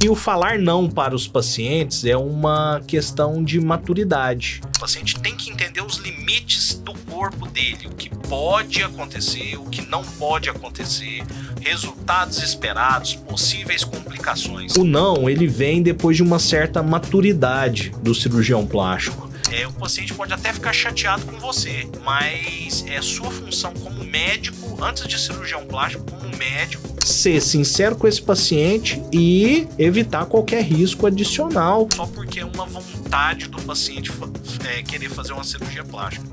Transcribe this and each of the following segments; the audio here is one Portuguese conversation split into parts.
E o falar não para os pacientes é uma questão de maturidade. O paciente tem que entender os limites do corpo dele, o que pode acontecer, o que não pode acontecer, resultados esperados, possíveis complicações. O não, ele vem depois de uma certa maturidade do cirurgião plástico. O paciente pode até ficar chateado com você, mas é sua função como médico, antes de cirurgião plástico, como médico, ser sincero com esse paciente e evitar qualquer risco adicional, só porque é uma vontade do paciente querer fazer uma cirurgia plástica.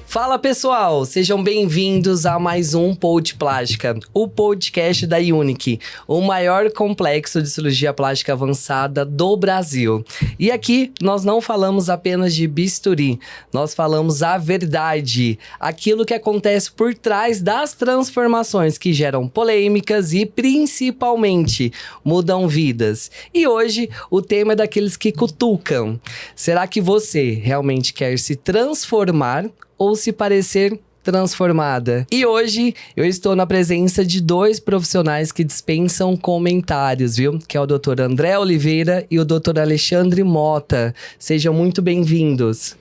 Fala pessoal, sejam bem-vindos a mais um Pod Plástica, o podcast da Unique, o maior complexo de cirurgia plástica avançada do Brasil. E aqui nós não falamos apenas de bisturi, nós falamos a verdade, aquilo que acontece por trás das transformações que geram polêmicas e principalmente mudam vidas. E hoje o tema é daqueles que cutucam. Será que você realmente quer se transformar ou se parecer transformada? E hoje eu estou na presença de dois profissionais que dispensam comentários, viu? Que é o Dr. André Oliveira e o Dr. Alexandre Mota. Sejam muito bem-vindos.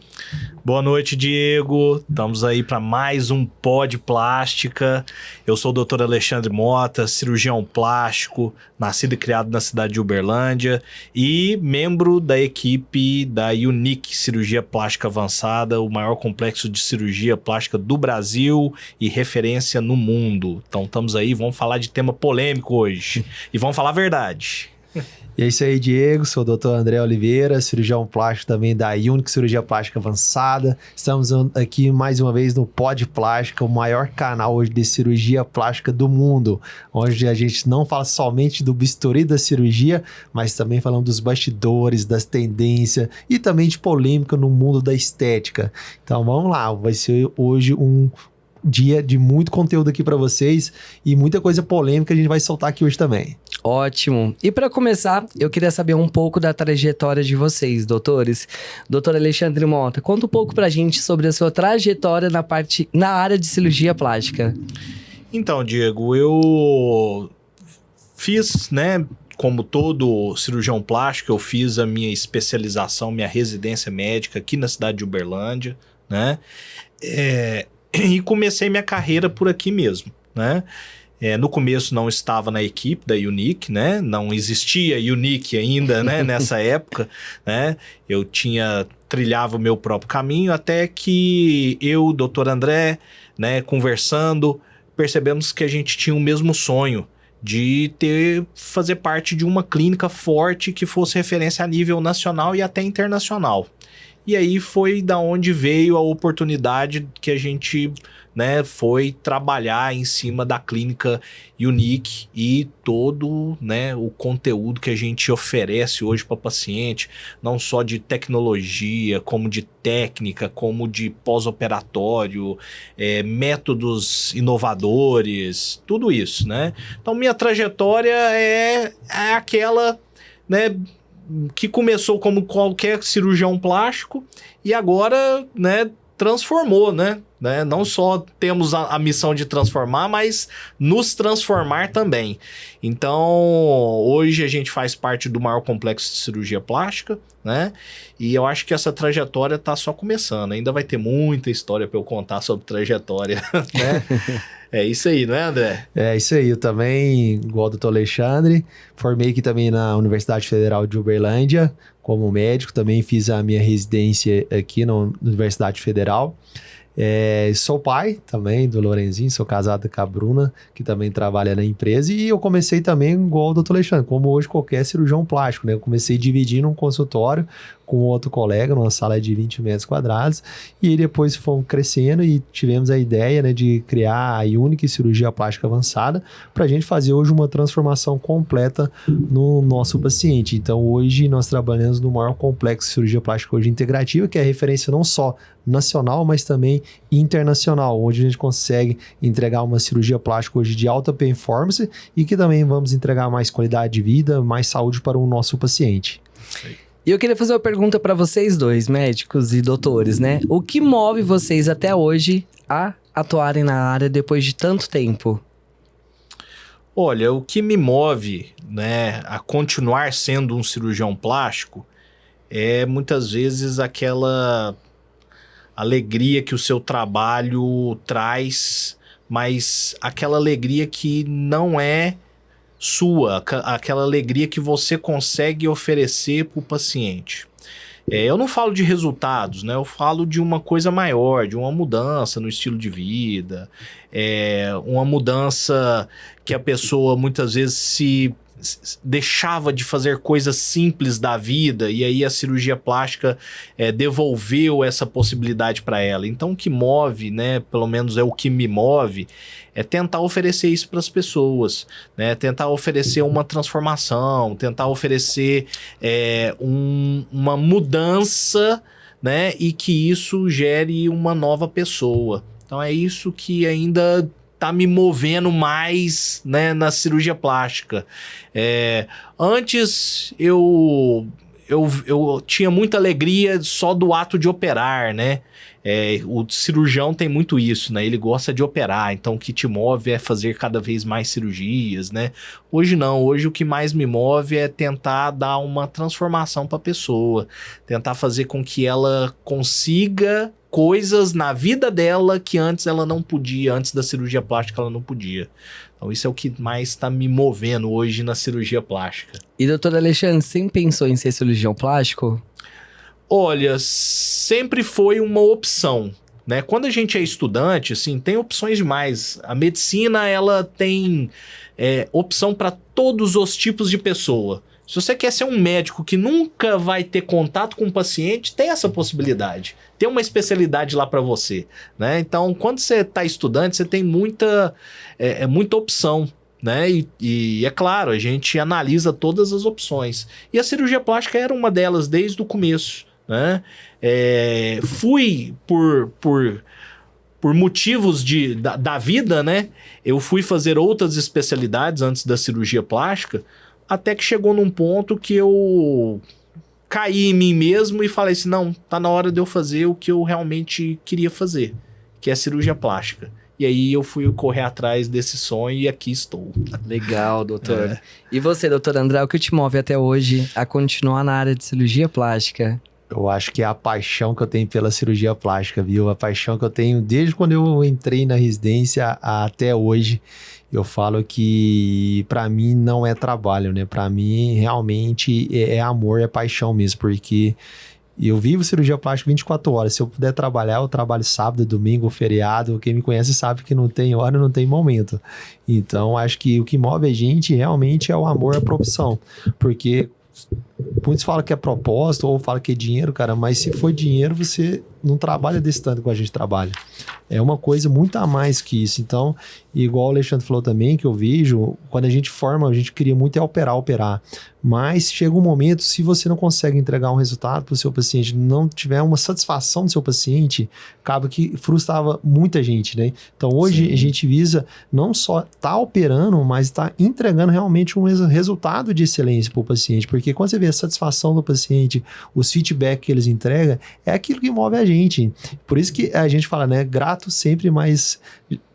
Boa noite, Diego. Estamos aí para mais um Pod Plástica. Eu sou o Dr. Alexandre Mota, cirurgião plástico, nascido e criado na cidade de Uberlândia e membro da equipe da Unique Cirurgia Plástica Avançada, o maior complexo de cirurgia plástica do Brasil e referência no mundo. Então estamos aí, vamos falar de tema polêmico hoje e vamos falar a verdade. E é isso aí, Diego. Sou o Dr. André Oliveira, cirurgião plástico também da Unique Cirurgia Plástica Avançada. Estamos aqui mais uma vez no Pod Plástica, o maior canal hoje de cirurgia plástica do mundo, onde a gente não fala somente do bisturi da cirurgia, mas também falamos dos bastidores, das tendências e também de polêmica no mundo da estética. Então vamos lá, vai ser hoje um dia de muito conteúdo aqui para vocês e muita coisa polêmica a gente vai soltar aqui hoje também. Ótimo. E para começar, eu queria saber um pouco da trajetória de vocês, doutores. Doutor Alexandre Mota, conta um pouco pra gente sobre a sua trajetória na área de cirurgia plástica. Então, Diego, eu fiz, como todo cirurgião plástico, eu fiz a minha especialização, minha residência médica aqui na cidade de Uberlândia, e comecei minha carreira por aqui mesmo, no começo não estava na equipe da Unique, não existia Unique ainda, nessa época, eu trilhava o meu próprio caminho, até que eu, o Dr. André, conversando, percebemos que a gente tinha o mesmo sonho de fazer parte de uma clínica forte que fosse referência a nível nacional e até internacional. E aí foi da onde veio a oportunidade que a gente foi trabalhar em cima da clínica Unique e todo o conteúdo que a gente oferece hoje para paciente, não só de tecnologia, como de técnica, como de pós-operatório, métodos inovadores, tudo isso, Então minha trajetória é aquela, que começou como qualquer cirurgião plástico e agora, transformou, Não só temos a missão de transformar, mas nos transformar também. Então, hoje a gente faz parte do maior complexo de cirurgia plástica, E eu acho que essa trajetória está só começando. Ainda vai ter muita história para eu contar sobre trajetória, É isso aí, não é, André? É isso aí. Eu também, igual o Dr. Alexandre, formei aqui também na Universidade Federal de Uberlândia, como médico. Também fiz a minha residência aqui na Universidade Federal. Sou pai também do Lorenzinho, sou casado com a Bruna, que também trabalha na empresa, e eu comecei também igual o Dr. Alexandre, como hoje qualquer cirurgião plástico, Eu comecei dividindo um consultório com outro colega, numa sala de 20 metros quadrados, e aí depois fomos crescendo e tivemos a ideia, de criar a Unique Cirurgia Plástica Avançada, para a gente fazer hoje uma transformação completa no nosso paciente. Então hoje nós trabalhamos no maior complexo de cirurgia plástica hoje integrativa, que é referência não só nacional, mas também internacional, onde a gente consegue entregar uma cirurgia plástica hoje de alta performance e que também vamos entregar mais qualidade de vida, mais saúde para o nosso paciente. E eu queria fazer uma pergunta para vocês dois, médicos e doutores, né? O que move vocês até hoje a atuarem na área depois de tanto tempo? Olha, o que me move, né, a continuar sendo um cirurgião plástico é muitas vezes aquela alegria que o seu trabalho traz, mas aquela alegria que não é sua, aquela alegria que você consegue oferecer para o paciente. Eu não falo de resultados, né? Eu falo de uma coisa maior, de uma mudança no estilo de vida, uma mudança que a pessoa muitas vezes se deixava de fazer coisas simples da vida e aí a cirurgia plástica devolveu essa possibilidade para ela. Então o que move, né, pelo menos é o que me move, é tentar oferecer isso para as pessoas, né, tentar oferecer uma transformação, tentar oferecer uma mudança, né, e que isso gere uma nova pessoa. Então é isso que ainda tá me movendo mais, né, na cirurgia plástica. Antes eu tinha muita alegria só do ato de operar, né? O cirurgião tem muito isso, né? Ele gosta de operar, então o que te move é fazer cada vez mais cirurgias, né? Hoje não, hoje o que mais me move é tentar dar uma transformação para a pessoa, tentar fazer com que ela consiga coisas na vida dela que antes ela não podia, antes da cirurgia plástica ela não podia. Então isso é o que mais está me movendo hoje na cirurgia plástica. E doutor Alexandre, sempre pensou em ser cirurgião plástico? Olha, sempre foi uma opção, né? Quando a gente é estudante, assim, tem opções demais. A medicina, ela tem opção para todos os tipos de pessoa. Se você quer ser um médico que nunca vai ter contato com o paciente, tem essa possibilidade. Tem uma especialidade lá para você, né? Então, quando você está estudante, você tem muita opção, né? E é claro, a gente analisa todas as opções. E a cirurgia plástica era uma delas desde o começo, né? Fui por motivos da vida, né? Eu fui fazer outras especialidades antes da cirurgia plástica, até que chegou num ponto que eu caí em mim mesmo e falei assim, não, tá na hora de eu fazer o que eu realmente queria fazer, que é a cirurgia plástica. E aí eu fui correr atrás desse sonho e aqui estou. Legal, doutor. E você, doutor André, o que te move até hoje a continuar na área de cirurgia plástica? Eu acho que é a paixão que eu tenho pela cirurgia plástica, viu? A paixão que eu tenho desde quando eu entrei na residência até hoje. Eu falo que para mim não é trabalho, né? Para mim realmente é amor, é paixão mesmo, porque eu vivo cirurgia plástica 24 horas. Se eu puder trabalhar, eu trabalho sábado, domingo, feriado. Quem me conhece sabe que não tem hora, não tem momento. Então, acho que o que move a gente realmente é o amor à profissão, porque muitos falam que é propósito ou falam que é dinheiro, cara, mas se for dinheiro, você não trabalha desse tanto que a gente trabalha. É uma coisa muito a mais que isso. Então, igual o Alexandre falou também, que eu vejo, quando a gente forma, a gente queria muito operar. Mas chega um momento, se você não consegue entregar um resultado para o seu paciente, não tiver uma satisfação do seu paciente, acaba que frustrava muita gente, né? Então, hoje Sim. a gente visa não só estar operando, mas estar entregando realmente um resultado de excelência para o paciente. Porque quando você vê a satisfação do paciente, os feedback que eles entregam, é aquilo que move a gente. Por isso que a gente fala, né? Grato sempre, mas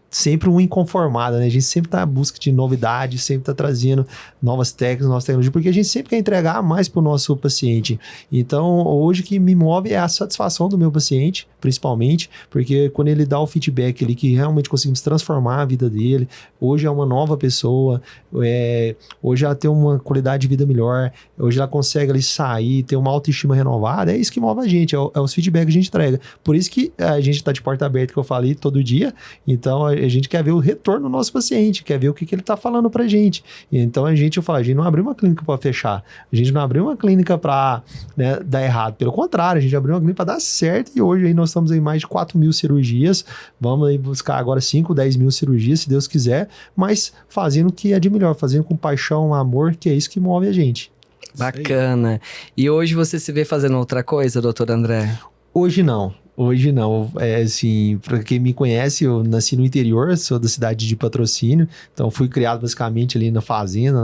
sempre um inconformado, né? A gente sempre tá à busca de novidades, sempre tá trazendo novas técnicas, novas tecnologias, porque a gente sempre quer entregar mais pro nosso paciente. Então, hoje o que me move é a satisfação do meu paciente, principalmente, porque quando ele dá o feedback ali que realmente conseguimos transformar a vida dele, hoje é uma nova pessoa, hoje ela tem uma qualidade de vida melhor, hoje ela consegue ali sair, ter uma autoestima renovada, é isso que move a gente, é os feedbacks que a gente entrega. Por isso que a gente tá de porta aberta, que eu falei, todo dia. Então, a gente quer ver o retorno do nosso paciente, quer ver o que ele tá falando pra gente. Então, a gente não abriu uma clínica para fechar, a gente não abriu uma clínica para, né, dar errado. Pelo contrário, a gente abriu uma clínica para dar certo e hoje aí nós estamos em mais de 4.000 cirurgias, vamos aí buscar agora 5, 10 mil cirurgias, se Deus quiser, mas fazendo o que é de melhor, fazendo com paixão, amor, que é isso que move a gente. Bacana. E hoje você se vê fazendo outra coisa, doutor André? Hoje não. Hoje não, assim, pra quem me conhece, eu nasci no interior, sou da cidade de Patrocínio, então fui criado basicamente ali na fazenda,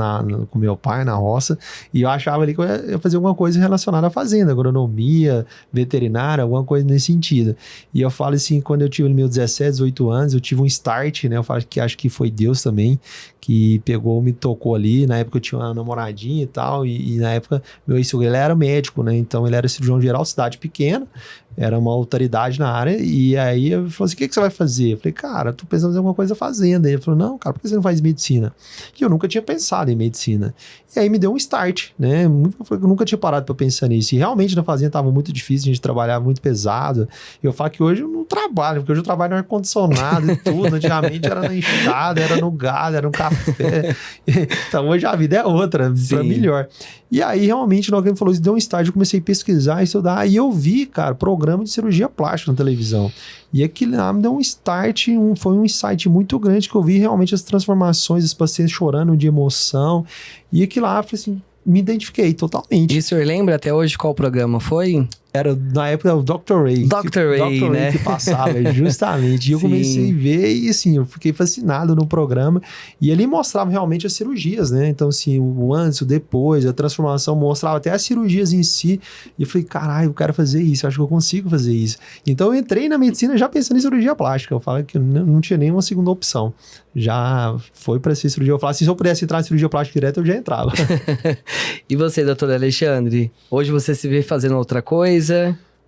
com meu pai, na roça, e eu achava ali que eu ia fazer alguma coisa relacionada à fazenda, agronomia, veterinária, alguma coisa nesse sentido. E eu falo assim, quando eu tive meus 17, 18 anos, eu tive um start, né, eu falo que acho que foi Deus também, que pegou, me tocou ali, na época eu tinha uma namoradinha e tal, e na época meu ex-sogro, ele era médico, né, então ele era cirurgião geral, cidade pequena, era uma autoridade na área, e aí eu falei assim, o que você vai fazer? Eu falei, cara, tô pensando em fazer alguma coisa fazenda. Ele falou, não, cara, por que você não faz medicina? E eu nunca tinha pensado em medicina. E aí me deu um start, né? Eu nunca tinha parado pra pensar nisso. E realmente na fazenda tava muito difícil, a gente trabalhava muito pesado. E eu falo que hoje eu não trabalho, porque hoje eu trabalho no ar-condicionado e tudo. Antigamente era na enxada, era no gado, era no café. Então hoje a vida é outra, pra melhor. E aí, realmente, na hora que ele falou isso, deu um estágio, eu comecei a pesquisar, estudar, e eu vi, cara, programa de cirurgia plástica na televisão. E aquilo lá me deu um start, foi um insight muito grande, que eu vi realmente as transformações, os pacientes chorando de emoção, e aquilo lá, eu falei assim, me identifiquei totalmente. E o senhor lembra até hoje qual programa foi? Era, na época, o Dr. Ray. Dr. Ray, né? Que passava, justamente. E eu Sim. comecei a ver e, assim, eu fiquei fascinado no programa. E ele mostrava realmente as cirurgias, né? Então, assim, o antes, o depois, a transformação, mostrava até as cirurgias em si. E eu falei, caralho, eu quero fazer isso, eu acho que eu consigo fazer isso. Então, eu entrei na medicina já pensando em cirurgia plástica. Eu falo que não tinha nenhuma segunda opção. Já foi para ser cirurgia. Eu falava, se eu pudesse entrar em cirurgia plástica direto, eu já entrava. E você, doutor Alexandre? Hoje você se vê fazendo outra coisa?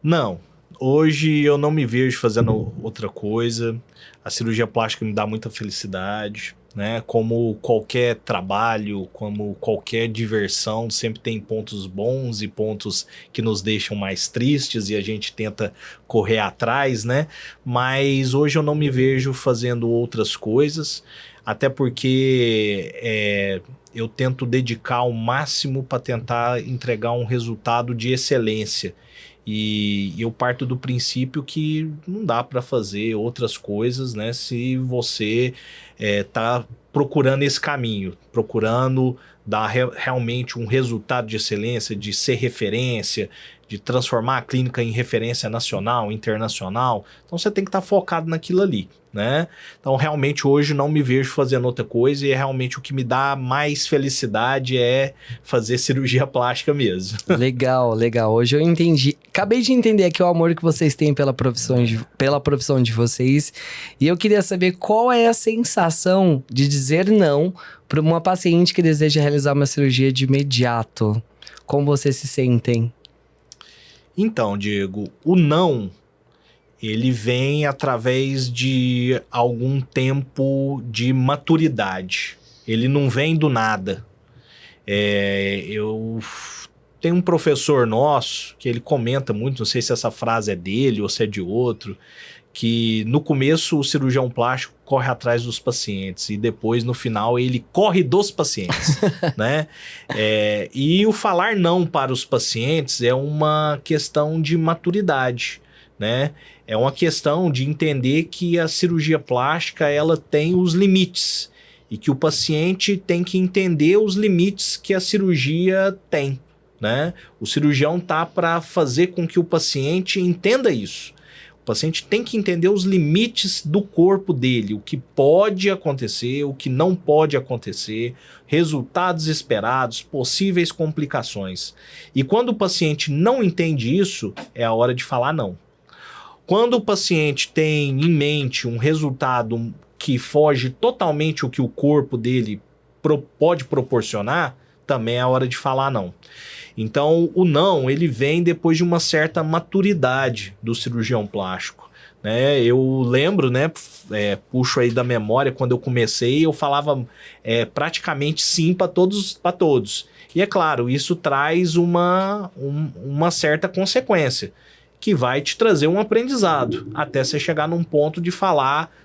Não, hoje eu não me vejo fazendo outra coisa. A cirurgia plástica me dá muita felicidade, né? Como qualquer trabalho, como qualquer diversão, sempre tem pontos bons e pontos que nos deixam mais tristes e a gente tenta correr atrás, né? Mas hoje eu não me vejo fazendo outras coisas, até porque eu tento dedicar ao máximo para tentar entregar um resultado de excelência. E eu parto do princípio que não dá para fazer outras coisas, né? Se você tá procurando esse caminho, procurando dar realmente um resultado de excelência, de ser referência, de transformar a clínica em referência nacional, internacional. Então você tem que estar focado naquilo ali, né? Então realmente hoje não me vejo fazendo outra coisa e realmente o que me dá mais felicidade é fazer cirurgia plástica mesmo. Legal, legal. Hoje eu entendi. Acabei de entender aqui o amor que vocês têm pela profissão de vocês. E eu queria saber qual é a sensação de dizer não para uma paciente que deseja realizar uma cirurgia de imediato. Como vocês se sentem? Então, Diego, o não, ele vem através de algum tempo de maturidade. Ele não vem do nada. Eu tenho um professor nosso que ele comenta muito, não sei se essa frase é dele ou se é de outro, que no começo o cirurgião plástico corre atrás dos pacientes e depois no final ele corre dos pacientes, né? E o falar não para os pacientes é uma questão de maturidade, né? É uma questão de entender que a cirurgia plástica ela tem os limites e que o paciente tem que entender os limites que a cirurgia tem, né? O cirurgião tá para fazer com que o paciente entenda isso. O paciente tem que entender os limites do corpo dele, o que pode acontecer, o que não pode acontecer, resultados esperados, possíveis complicações. E quando o paciente não entende isso, é a hora de falar não. Quando o paciente tem em mente um resultado que foge totalmente o que o corpo dele pode proporcionar, também é a hora de falar não. Então, o não, ele vem depois de uma certa maturidade do cirurgião plástico, né? Eu lembro, né, puxo aí da memória, quando eu comecei, eu falava praticamente sim para todos. E é claro, isso traz uma certa consequência, que vai te trazer um aprendizado, até você chegar num ponto de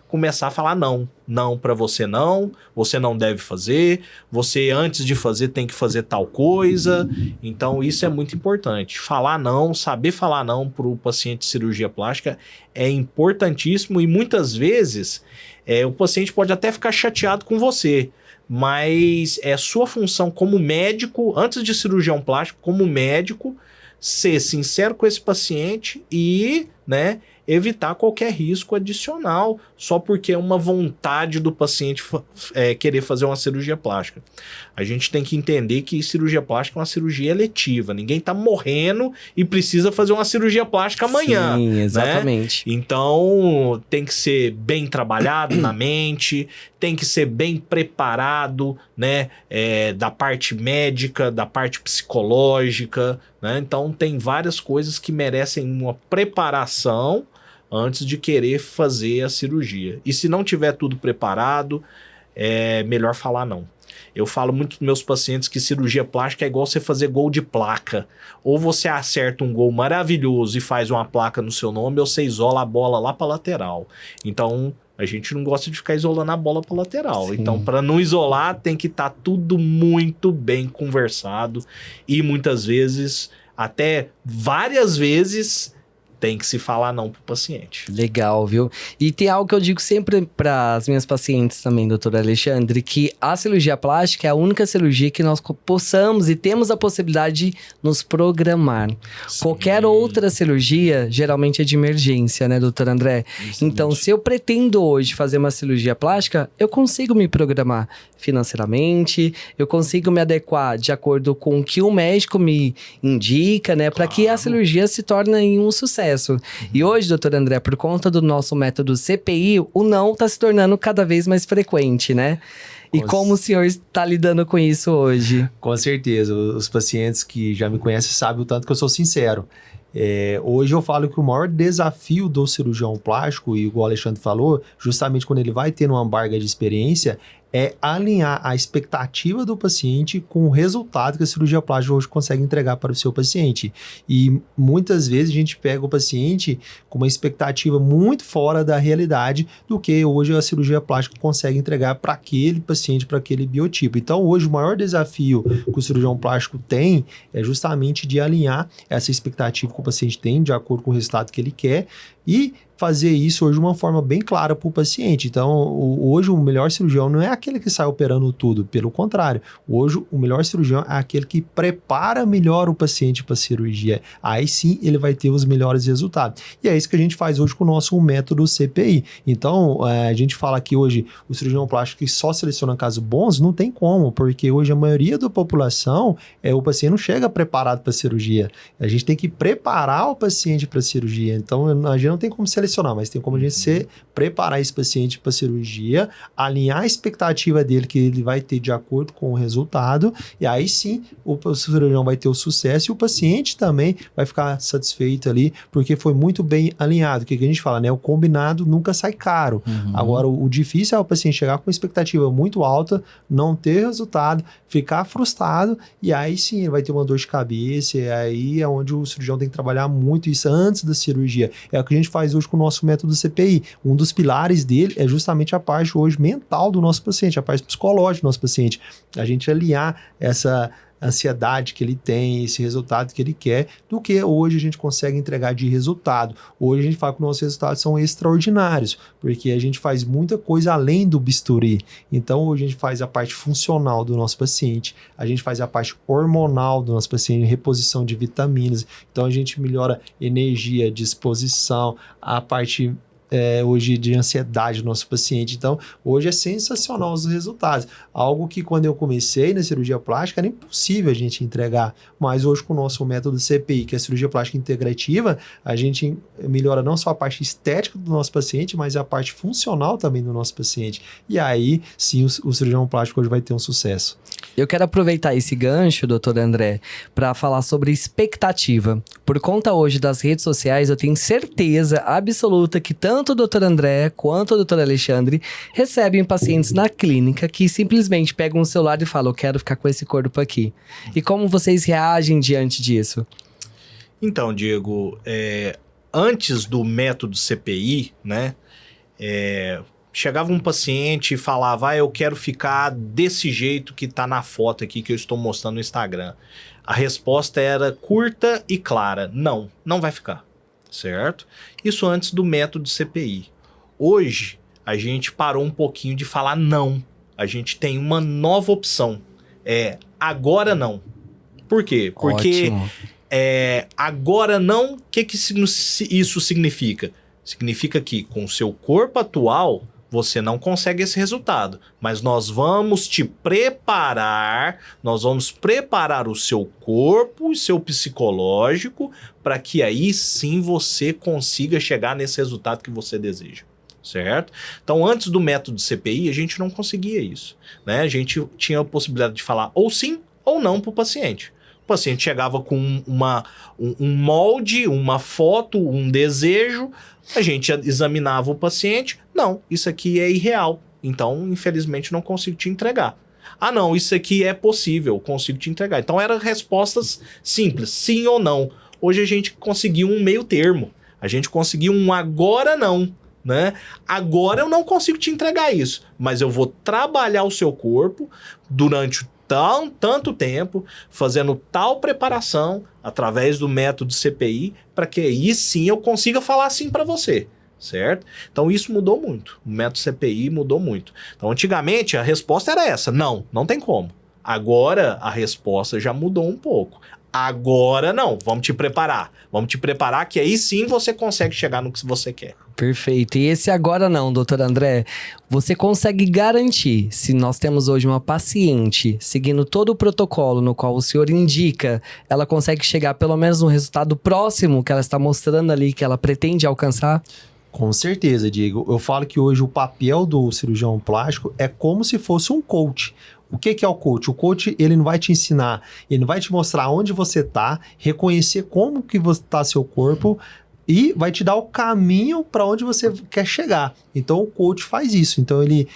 começar a falar não. Não para você não deve fazer, você antes de fazer tem que fazer tal coisa. Então isso é muito importante. Falar não, saber falar não para o paciente de cirurgia plástica é importantíssimo e muitas vezes o paciente pode até ficar chateado com você, mas é sua função como médico, antes de cirurgião plástico, como médico, ser sincero com esse paciente e, né, evitar qualquer risco adicional só porque é uma vontade do paciente querer fazer uma cirurgia plástica. A gente tem que entender que cirurgia plástica é uma cirurgia eletiva. Ninguém tá morrendo e precisa fazer uma cirurgia plástica amanhã. Sim, exatamente. Né? Então, tem que ser bem trabalhado na mente, tem que ser bem preparado, né? Da parte médica, da parte psicológica, né? Então, tem várias coisas que merecem uma preparação antes de querer fazer a cirurgia. E se não tiver tudo preparado, é melhor falar não. Eu falo muito para meus pacientes que cirurgia plástica é igual você fazer gol de placa. Ou você acerta um gol maravilhoso e faz uma placa no seu nome, ou você isola a bola lá para lateral. Então, a gente não gosta de ficar isolando a bola para lateral. Sim. Então, para não isolar, tem que estar tudo muito bem conversado. E muitas vezes, até várias vezes, tem que se falar não pro paciente. Legal, viu? E tem algo que eu digo sempre para as minhas pacientes também, doutor Alexandre, que a cirurgia plástica é a única cirurgia que nós possamos e temos a possibilidade de nos programar. Sim. Qualquer outra cirurgia, geralmente é de emergência, né, doutor André? Exatamente. Então, se eu pretendo hoje fazer uma cirurgia plástica, eu consigo me programar financeiramente, eu consigo me adequar de acordo com o que o médico me indica, né, para que a cirurgia se torne um sucesso. E hoje, doutor André, por conta do nosso método CPI, o não está se tornando cada vez mais frequente, né? E como o senhor está lidando com isso hoje? Com certeza. Os pacientes que já me conhecem sabem o tanto que eu sou sincero. Hoje eu falo que o maior desafio do cirurgião plástico, e o Alexandre falou, justamente quando ele vai ter uma embarga de experiência, é alinhar a expectativa do paciente com o resultado que a cirurgia plástica hoje consegue entregar para o seu paciente. E muitas vezes a gente pega o paciente com uma expectativa muito fora da realidade do que hoje a cirurgia plástica consegue entregar para aquele paciente, para aquele biotipo. Então hoje o maior desafio que o cirurgião plástico tem é justamente de alinhar essa expectativa que o paciente tem de acordo com o resultado que ele quer e fazer isso hoje de uma forma bem clara para o paciente. Então, hoje o melhor cirurgião não é aquele que sai operando tudo, pelo contrário. Hoje o melhor cirurgião é aquele que prepara melhor o paciente para a cirurgia. Aí sim ele vai ter os melhores resultados. E é isso que a gente faz hoje com o nosso método CPI. Então, a gente fala que hoje o cirurgião plástico que só seleciona casos bons, não tem como, porque hoje a maioria da população, o paciente não chega preparado para a cirurgia. A gente tem que preparar o paciente para a cirurgia. Então, a gente não tem como selecionar, mas tem como a gente preparar esse paciente para a cirurgia, alinhar a expectativa dele que ele vai ter de acordo com o resultado, e aí sim o cirurgião vai ter o sucesso e o paciente também vai ficar satisfeito ali, porque foi muito bem alinhado. O que a gente fala, né? O combinado nunca sai caro. Agora, o difícil é o paciente chegar com uma expectativa muito alta, não ter resultado, ficar frustrado, e aí sim ele vai ter uma dor de cabeça, e aí é onde o cirurgião tem que trabalhar muito isso antes da cirurgia. É o que a gente faz hoje com o nosso método CPI. Um dos pilares dele é justamente a parte hoje mental do nosso paciente, a parte psicológica do nosso paciente. A gente alinhar essa ansiedade que ele tem, esse resultado que ele quer, do que hoje a gente consegue entregar de resultado. Hoje a gente fala que nossos resultados são extraordinários, porque a gente faz muita coisa além do bisturi. Então hoje a gente faz a parte funcional do nosso paciente, a gente faz a parte hormonal do nosso paciente, reposição de vitaminas, então a gente melhora energia, disposição, a parte hoje de ansiedade do nosso paciente. Então, hoje é sensacional os resultados. Algo que quando eu comecei na cirurgia plástica era impossível a gente entregar, mas hoje com o nosso método CPI, que é a cirurgia plástica integrativa, a gente melhora não só a parte estética do nosso paciente, mas a parte funcional também do nosso paciente. E aí, sim, o cirurgião plástico hoje vai ter um sucesso. Eu quero aproveitar esse gancho, doutor André, para falar sobre expectativa. Por conta hoje das redes sociais, eu tenho certeza absoluta que tanto o doutor André quanto o doutor Alexandre recebem pacientes na clínica que simplesmente pegam o celular e falam, eu quero ficar com esse corpo aqui. E como vocês reagem diante disso? Então, Diego, antes do método CPI, né, chegava um paciente e falava, eu quero ficar desse jeito que tá na foto aqui que eu estou mostrando no Instagram. A resposta era curta e clara, não vai ficar, certo? Isso antes do método CPI. Hoje, a gente parou um pouquinho de falar não. A gente tem uma nova opção, agora não. Por quê? Porque Ótimo. Agora não, o que isso significa? Significa que com o seu corpo atual, você não consegue esse resultado. Mas nós vamos te preparar, nós vamos preparar o seu corpo e seu psicológico para que aí sim você consiga chegar nesse resultado que você deseja. Certo? Então, antes do método CPI, a gente não conseguia isso, né? A gente tinha a possibilidade de falar ou sim ou não para o paciente. O paciente chegava com um molde, uma foto, um desejo, a gente examinava o paciente. Não, isso aqui é irreal, então, infelizmente, não consigo te entregar. Ah, não, isso aqui é possível, consigo te entregar. Então, eram respostas simples, sim ou não. Hoje a gente conseguiu um meio termo, a gente conseguiu um agora não. Né? Agora eu não consigo te entregar isso, mas eu vou trabalhar o seu corpo durante tanto tempo, fazendo tal preparação através do método CPI, para que aí sim eu consiga falar sim para você, certo? Então isso mudou muito, o método CPI mudou muito. Então antigamente a resposta era essa, não tem como. Agora a resposta já mudou um pouco. Agora não, vamos te preparar que aí sim você consegue chegar no que você quer. Perfeito. E esse agora não, doutor André, você consegue garantir, se nós temos hoje uma paciente seguindo todo o protocolo no qual o senhor indica, ela consegue chegar pelo menos no resultado próximo que ela está mostrando ali, que ela pretende alcançar? Com certeza, Diego. Eu falo que hoje o papel do cirurgião plástico é como se fosse um coach. O que é o coach? O coach, ele não vai te ensinar, ele não vai te mostrar onde você está, reconhecer como que está seu corpo e vai te dar o caminho para onde você quer chegar. Então, o coach faz isso. Então, ele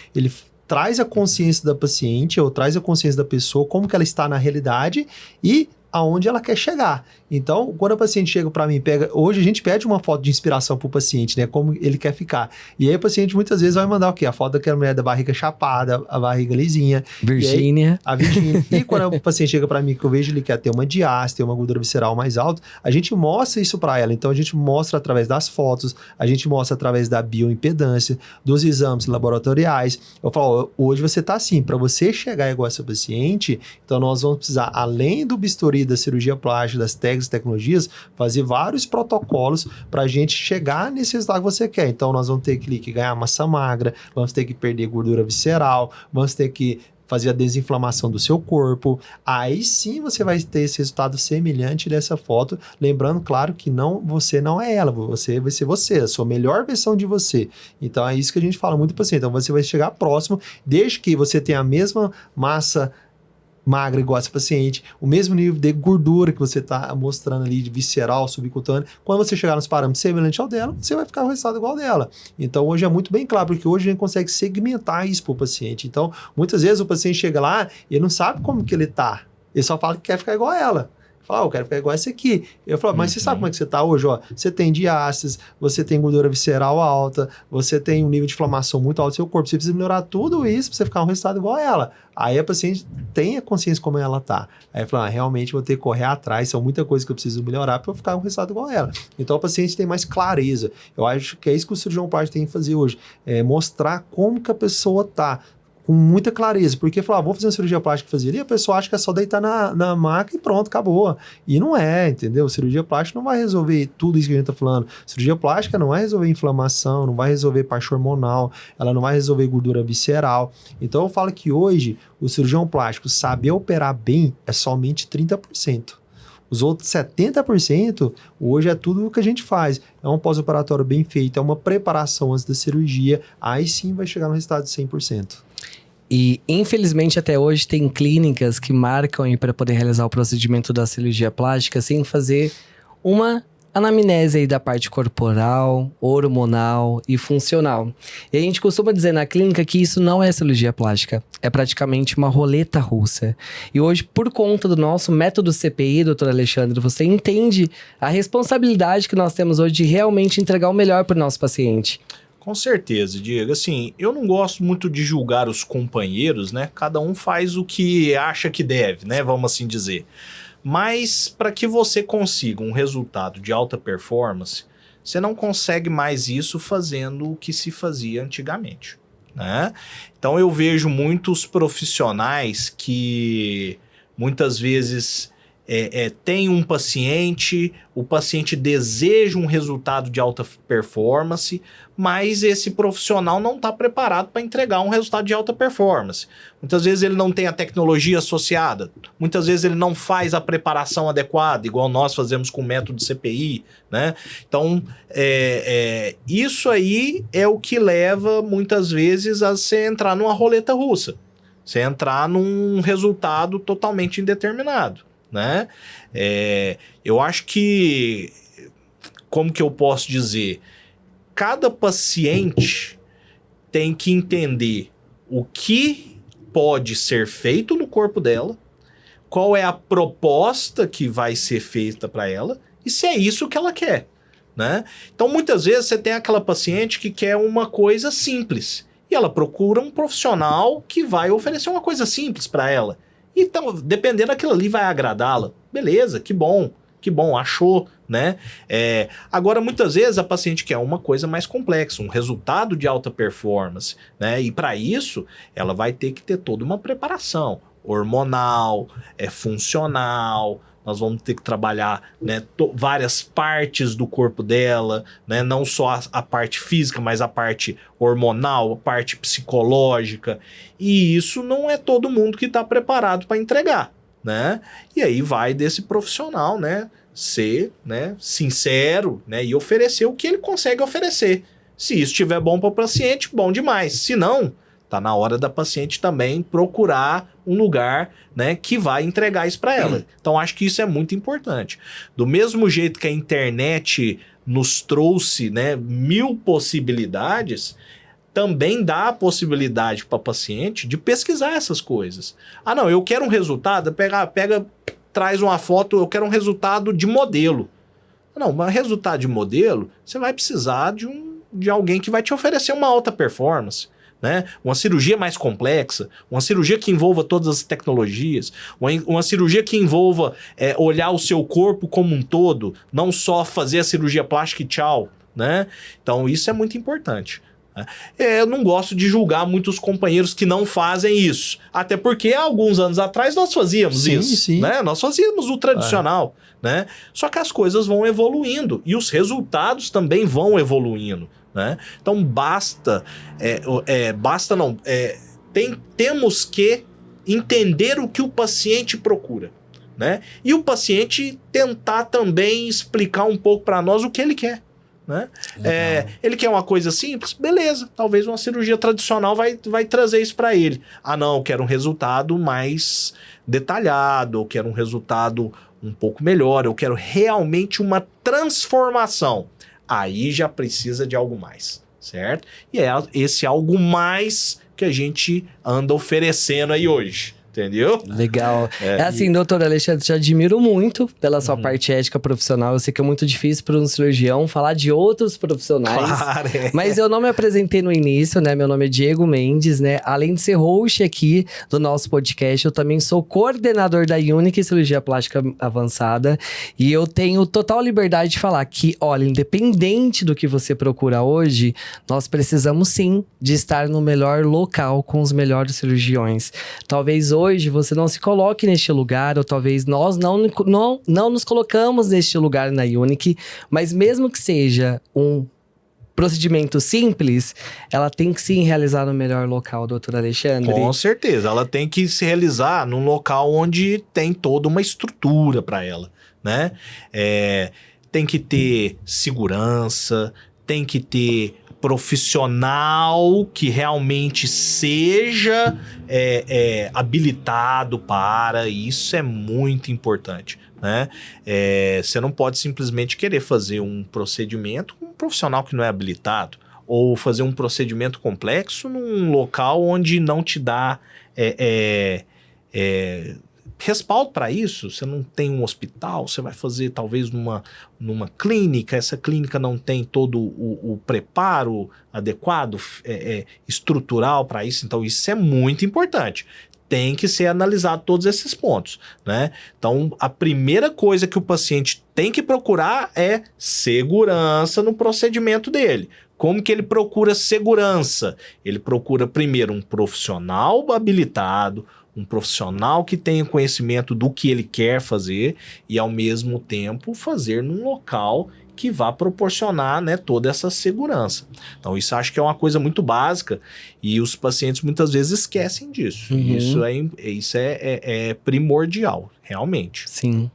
traz a consciência da paciente, ou traz a consciência da pessoa, como que ela está na realidade e aonde ela quer chegar. Então, quando a paciente chega para mim, hoje a gente pede uma foto de inspiração pro paciente, né? Como ele quer ficar. E aí o paciente muitas vezes vai mandar o quê? A foto daquela mulher da barriga chapada, a barriga lisinha. Virgínia. A Virgínia. E quando o paciente chega para mim, que eu vejo ele quer ter uma diástase, ter uma gordura visceral mais alta, a gente mostra isso para ela. Então, a gente mostra através das fotos, a gente mostra através da bioimpedância, dos exames laboratoriais. Eu falo, hoje você tá assim, para você chegar igual essa paciente, então nós vamos precisar, além do bisturi, da cirurgia plástica, das técnicas, tecnologias, fazer vários protocolos para a gente chegar nesse resultado que você quer. Então, nós vamos ter que ganhar massa magra, vamos ter que perder gordura visceral, vamos ter que fazer a desinflamação do seu corpo. Aí sim você vai ter esse resultado semelhante dessa foto. Lembrando, claro, que você não é ela, você vai ser você, a sua melhor versão de você. Então, é isso que a gente fala muito para você. Então, você vai chegar próximo, desde que você tenha a mesma massa magra igual essa paciente, o mesmo nível de gordura que você está mostrando ali, de visceral, subcutâneo. Quando você chegar nos parâmetros semelhantes ao dela, você vai ficar o resultado igual dela. Então, hoje é muito bem claro, porque hoje a gente consegue segmentar isso para o paciente. Então, muitas vezes o paciente chega lá e ele não sabe como que ele tá. Ele só fala que quer ficar igual a ela. Fala, eu quero ficar igual essa aqui. Eu falo, mas você sabe como é que você tá hoje? Ó, você tem diástase, você tem gordura visceral alta, você tem um nível de inflamação muito alto no seu corpo. Você precisa melhorar tudo isso para você ficar um resultado igual a ela. Aí a paciente tem a consciência como ela tá. Aí fala, realmente vou ter que correr atrás, são muita coisa que eu preciso melhorar para eu ficar um resultado igual a ela. Então a paciente tem mais clareza. Eu acho que é isso que o cirurgião plástico tem que fazer hoje. É mostrar como que a pessoa tá. Com muita clareza, porque falar, vou fazer uma cirurgia plástica fazer ali, a pessoa acha que é só deitar na maca e pronto, acabou. E não é, entendeu? Cirurgia plástica não vai resolver tudo isso que a gente tá falando. Cirurgia plástica não vai resolver inflamação, não vai resolver parte hormonal, ela não vai resolver gordura visceral. Então eu falo que hoje o cirurgião plástico saber operar bem é somente 30%. Os outros 70%, hoje é tudo o que a gente faz. É um pós-operatório bem feito, é uma preparação antes da cirurgia, aí sim vai chegar no resultado de 100%. E, infelizmente, até hoje tem clínicas que marcam aí para poder realizar o procedimento da cirurgia plástica sem fazer uma anamnese aí da parte corporal, hormonal e funcional. E a gente costuma dizer na clínica que isso não é cirurgia plástica, é praticamente uma roleta russa. E hoje, por conta do nosso método CPI, doutor Alexandre, você entende a responsabilidade que nós temos hoje de realmente entregar o melhor para o nosso paciente. Com certeza, Diego. Assim, eu não gosto muito de julgar os companheiros, né? Cada um faz o que acha que deve, né? Vamos assim dizer. Mas para que você consiga um resultado de alta performance, você não consegue mais isso fazendo o que se fazia antigamente, né? Então eu vejo muitos profissionais que muitas vezes tem um paciente, o paciente deseja um resultado de alta performance, mas esse profissional não está preparado para entregar um resultado de alta performance. Muitas vezes ele não tem a tecnologia associada, muitas vezes ele não faz a preparação adequada, igual nós fazemos com o método CPI, né? Então, isso aí é o que leva, muitas vezes, a você entrar numa roleta russa. Você entrar num resultado totalmente indeterminado, né? Eu acho que, como que eu posso dizer, cada paciente tem que entender o que pode ser feito no corpo dela, qual é a proposta que vai ser feita para ela e se é isso que ela quer, né? Então, muitas vezes você tem aquela paciente que quer uma coisa simples e ela procura um profissional que vai oferecer uma coisa simples para ela. Então, dependendo daquilo ali, vai agradá-la. Beleza, que bom, achou, né? Agora, muitas vezes, a paciente quer uma coisa mais complexa, um resultado de alta performance, né? E para isso, ela vai ter que ter toda uma preparação hormonal, funcional. Nós vamos ter que trabalhar, né, várias partes do corpo dela, né, não só a parte física, mas a parte hormonal, a parte psicológica. E isso não é todo mundo que está preparado para entregar, né? E aí vai desse profissional, né, ser, né, sincero, né, e oferecer o que ele consegue oferecer. Se isso estiver bom para o paciente, bom demais. Se não, tá na hora da paciente também procurar um lugar, né, que vai entregar isso para ela. Então, acho que isso é muito importante. Do mesmo jeito que a internet nos trouxe, né, 1000 possibilidades, também dá a possibilidade para a paciente de pesquisar essas coisas. Ah, não, eu quero um resultado, traz uma foto, eu quero um resultado de modelo. Não, mas resultado de modelo, você vai precisar de alguém que vai te oferecer uma alta performance, né? Uma cirurgia mais complexa, uma cirurgia que envolva todas as tecnologias, uma cirurgia que envolva olhar o seu corpo como um todo, não só fazer a cirurgia plástica e tchau, né? Então isso é muito importante. Eu não gosto de julgar muitos companheiros que não fazem isso, até porque há alguns anos atrás nós fazíamos isso, né? Nós fazíamos o tradicional, né? Só que as coisas vão evoluindo e os resultados também vão evoluindo, né? Então temos que entender o que o paciente procura, né? E o paciente tentar também explicar um pouco para nós o que ele quer, né? Ele quer uma coisa simples, beleza, talvez uma cirurgia tradicional vai trazer isso para ele. Ah, não, eu quero um resultado mais detalhado, eu quero um resultado um pouco melhor, eu quero realmente uma transformação. Aí já precisa de algo mais, certo? E é esse algo mais que a gente anda oferecendo aí hoje. Entendeu? Legal. Assim, doutor Alexandre, te admiro muito pela sua parte ética profissional. Eu sei que é muito difícil para um cirurgião falar de outros profissionais. Claro, Mas eu não me apresentei no início, né? Meu nome é Diego Mendes, né? Além de ser host aqui do nosso podcast, eu também sou coordenador da Unique Cirurgia Plástica Avançada. E eu tenho total liberdade de falar que, olha, independente do que você procura hoje, nós precisamos sim de estar no melhor local com os melhores cirurgiões. Talvez hoje você não se coloque neste lugar, ou talvez nós não nos colocamos neste lugar na Unique, mas mesmo que seja um procedimento simples, ela tem que sim realizar no melhor local, doutor Alexandre. Com certeza, ela tem que se realizar num local onde tem toda uma estrutura para ela, né? Tem que ter segurança, tem que ter profissional que realmente seja habilitado para, isso é muito importante, né? Você não pode simplesmente querer fazer um procedimento com um profissional que não é habilitado, ou fazer um procedimento complexo num local onde não te dá respaldo para isso. Você não tem um hospital, você vai fazer talvez numa clínica, essa clínica não tem todo o preparo adequado, estrutural para isso, então isso é muito importante. Tem que ser analisado todos esses pontos, né? Então, a primeira coisa que o paciente tem que procurar é segurança no procedimento dele. Como que ele procura segurança? Ele procura primeiro um profissional habilitado, Um profissional que tenha conhecimento do que ele quer fazer e, ao mesmo tempo, fazer num local que vá proporcionar, né, toda essa segurança. Então, isso acho que é uma coisa muito básica e os pacientes muitas vezes esquecem disso. Isso é primordial, realmente. Sim.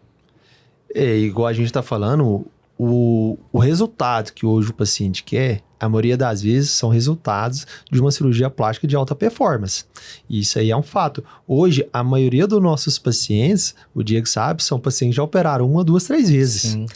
Igual a gente está falando, o resultado que hoje o paciente quer, a maioria das vezes são resultados de uma cirurgia plástica de alta performance. Isso aí é um fato. Hoje, a maioria dos nossos pacientes, o Diego sabe, são pacientes que já operaram 1, 2, 3 vezes. Sim.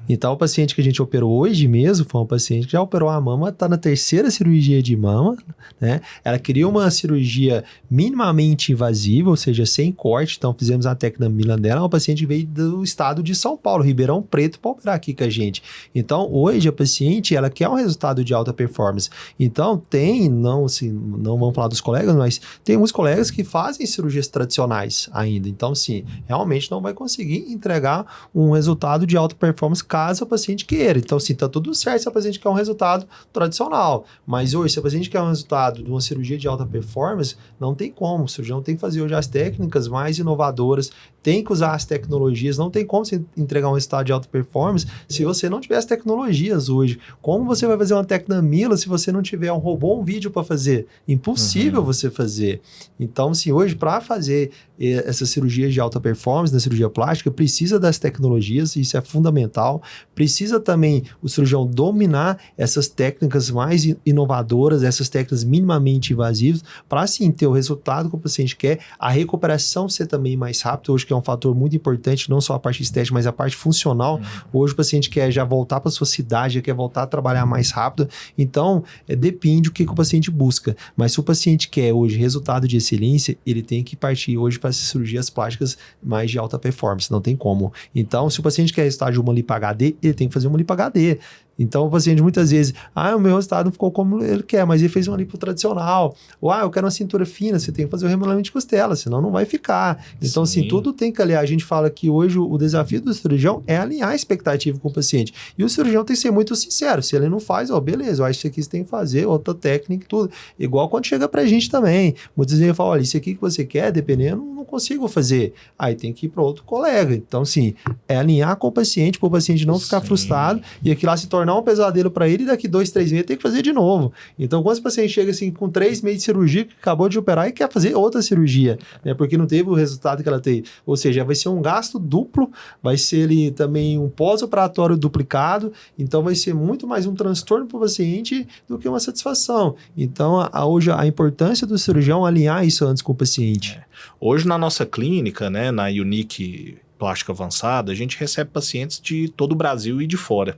Então, o paciente que a gente operou hoje mesmo foi um paciente que já operou a mama, está na 3ª cirurgia de mama, né? Ela queria uma cirurgia minimamente invasiva, ou seja, sem corte. Então, fizemos a técnica Milan dela. É uma paciente que veio do estado de São Paulo, Ribeirão Preto, para operar aqui com a gente. Então, hoje, a paciente, ela quer um resultado de alta performance. Então, não vamos falar dos colegas, mas tem uns colegas que fazem cirurgias tradicionais ainda. Então, sim, realmente não vai conseguir entregar um resultado de alta performance caso o paciente queira. Então, sim, tá tudo certo se a paciente quer um resultado tradicional. Mas hoje, se a paciente quer um resultado de uma cirurgia de alta performance, não tem como. O cirurgião tem que fazer hoje as técnicas mais inovadoras, tem que usar as tecnologias, não tem como você entregar um resultado de alta performance se você não tiver as tecnologias hoje. Como você vai fazer uma técnica Mila se você não tiver um robô, um vídeo para fazer? Impossível você fazer. Então, sim, hoje, para fazer essas cirurgias de alta performance na cirurgia plástica, precisa das tecnologias, isso é fundamental. Precisa também o cirurgião dominar essas técnicas mais inovadoras, essas técnicas minimamente invasivas, para, sim, ter o resultado que o paciente quer, a recuperação ser também mais rápida, hoje que é um fator muito importante, não só a parte estética, mas a parte funcional. Hoje o paciente quer já voltar para sua cidade, quer voltar a trabalhar mais rápido. Então, depende do que o paciente busca. Mas se o paciente quer hoje resultado de excelência, ele tem que partir hoje para as cirurgias plásticas mais de alta performance, não tem como. Então, se o paciente quer resultado de uma lipo HD, ele tem que fazer uma lipo HD. Então, o paciente muitas vezes, o meu resultado não ficou como ele quer, mas ele fez uma lipo tradicional. Ou, eu quero uma cintura fina, você tem que fazer o remodelamento de costela, senão não vai ficar. Então, assim, tudo tem que alinhar. A gente fala que hoje o desafio do cirurgião é alinhar a expectativa com o paciente. E o cirurgião tem que ser muito sincero. Se ele não faz, beleza, eu acho que isso aqui você tem que fazer, outra técnica e tudo. Igual quando chega pra gente também. Muitas vezes ele fala, olha, isso aqui que você quer, dependendo, não consigo fazer. Aí tem que ir para outro colega. Então, sim, é alinhar com o paciente, para o paciente não ficar frustrado e aquilo lá se tornar um pesadelo para ele e daqui 2, 3 meses tem que fazer de novo. Então, quando o paciente chega assim com 3 meses de cirurgia, que acabou de operar e quer fazer outra cirurgia, né? Porque não teve o resultado que ela teve. Ou seja, vai ser um gasto duplo, vai ser ali também um pós-operatório duplicado, então vai ser muito mais um transtorno para o paciente do que uma satisfação. Então, hoje a importância do cirurgião é alinhar isso antes com o paciente. Hoje na nossa clínica, né, na Unique Plástica Avançada, a gente recebe pacientes de todo o Brasil e de fora.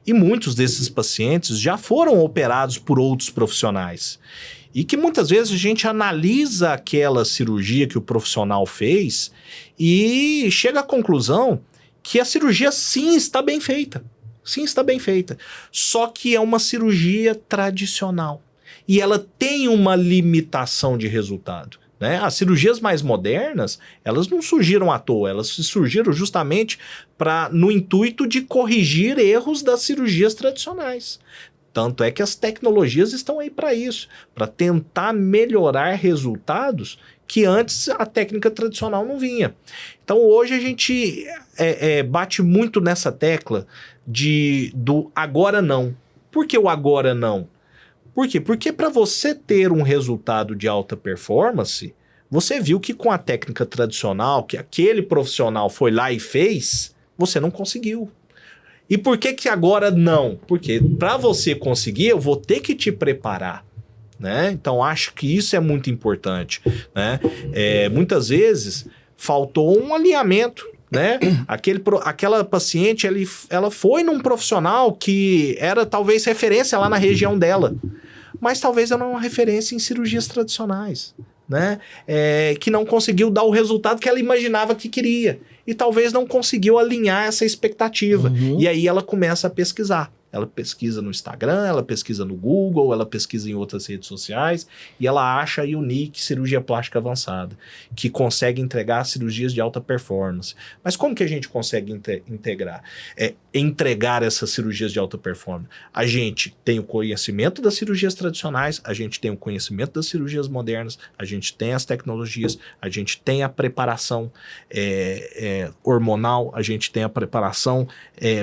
E muitos desses pacientes já foram operados por outros profissionais. E que muitas vezes a gente analisa aquela cirurgia que o profissional fez e chega à conclusão que a cirurgia sim está bem feita. Sim, está bem feita. Só que é uma cirurgia tradicional. E ela tem uma limitação de resultado. Né? As cirurgias mais modernas, elas não surgiram à toa, elas surgiram justamente no intuito de corrigir erros das cirurgias tradicionais. Tanto é que as tecnologias estão aí para isso, para tentar melhorar resultados que antes a técnica tradicional não vinha. Então hoje a gente bate muito nessa tecla do agora não. Por que o agora não? Por quê? Porque para você ter um resultado de alta performance, você viu que com a técnica tradicional, que aquele profissional foi lá e fez, você não conseguiu. E por que agora não? Porque para você conseguir, eu vou ter que te preparar. Né? Então, acho que isso é muito importante. Né? Muitas vezes, faltou um alinhamento. Né? Aquela paciente, ela foi num profissional que era talvez referência lá na região dela, mas talvez ela não era uma referência em cirurgias tradicionais, né? Que não conseguiu dar o resultado que ela imaginava que queria e talvez não conseguiu alinhar essa expectativa. E aí ela começa a pesquisar. ela pesquisa no Instagram, ela pesquisa no Google, ela pesquisa em outras redes sociais e ela acha a Unique Cirurgia Plástica Avançada, que consegue entregar cirurgias de alta performance. Mas como que a gente consegue entregar essas cirurgias de alta performance? A gente tem o conhecimento das cirurgias tradicionais, a gente tem o conhecimento das cirurgias modernas, a gente tem as tecnologias, a gente tem a preparação hormonal, a gente tem a preparação